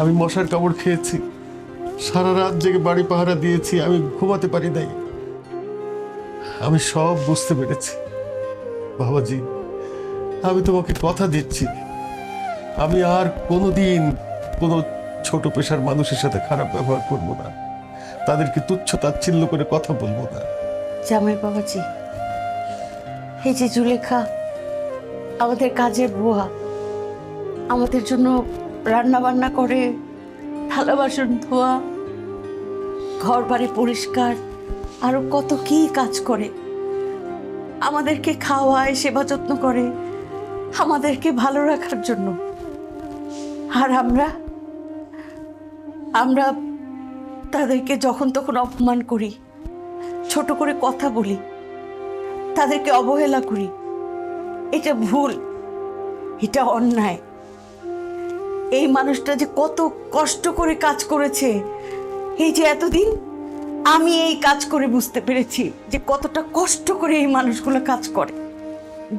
Speaker 5: আমি মশার কামড় খেয়েছি, সারা রাত জেগে বাড়ি পাহারা দিয়েছি, আমি ঘুমাতে পারি নাই। আমি সব বুঝতে পেরেছি। বাবাজি, আমি তোমাকে কথা দিচ্ছি, আমি আর কোনোদিন কোনো ছোট পেশার মানুষের সাথে খারাপ ব্যবহার করব না, তাদেরকে তুচ্ছ তাচ্ছিল্য করে কথা বলবো না।
Speaker 7: জামাই বাবাজি, এই যে জুলেখা আমাদের কাজের বুয়া, আমাদের জন্য রান্না বান্না করে, থালা বাসন ধোয়া, ঘর বাড়ি পরিষ্কার, আরো কত কি কাজ করে, আমাদেরকে খাওয়ায়, সেবা যত্ন করে, আমাদেরকে ভালো রাখার জন্য। আর আমরা তাদেরকে যখন তখন অপমান করি, ছোট করে কথা বলি, তাদেরকে অবহেলা করি। এটা ভুল, এটা অন্যায়। এই মানুষটা যে কত কষ্ট করে কাজ করেছে, এই যে এতদিন আমি এই কাজ করে বুঝতে পেরেছি যে কতটা কষ্ট করে এই মানুষগুলো কাজ করে।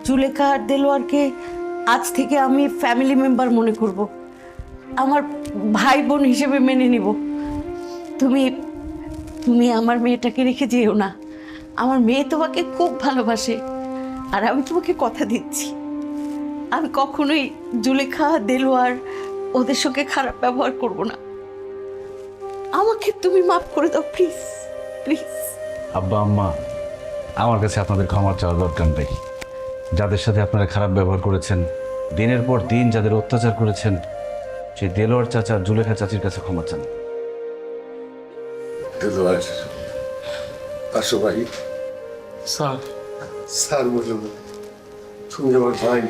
Speaker 7: জুলেখা আর দেলোয়ারকে আজ থেকে আমি ফ্যামিলি মেম্বার মনে করব, আমার ভাই বোন হিসেবে মেনে নিব। তুমি আমার মেয়েটাকে রেখে যেও না। আমার মেয়ে তোমাকে খুব ভালোবাসে, আর আমি তোমাকে কথা দিচ্ছি, আমি কখনোই জুলেখা, দেলোয়ার ওদের সঙ্গে খারাপ ব্যবহার করব না। আমাকে তুমি মাফ করে দাও প্লিজ প্লিজ।
Speaker 6: আব্বা আম্মা, আমার কাছে আপনাদের ক্ষমা চাওয়ার দরকার নেই। যাদের সাথে আপনারা খারাপ ব্যবহার করেছেন, দিনের পর দিন যাদের অত্যাচার করেছেন, সেই দেলোয়ার চাচা জুলেখা চাচির কাছে ক্ষমা চান।
Speaker 5: আসো ভাই। স্যার বলুন, তুমি আমার ভাই।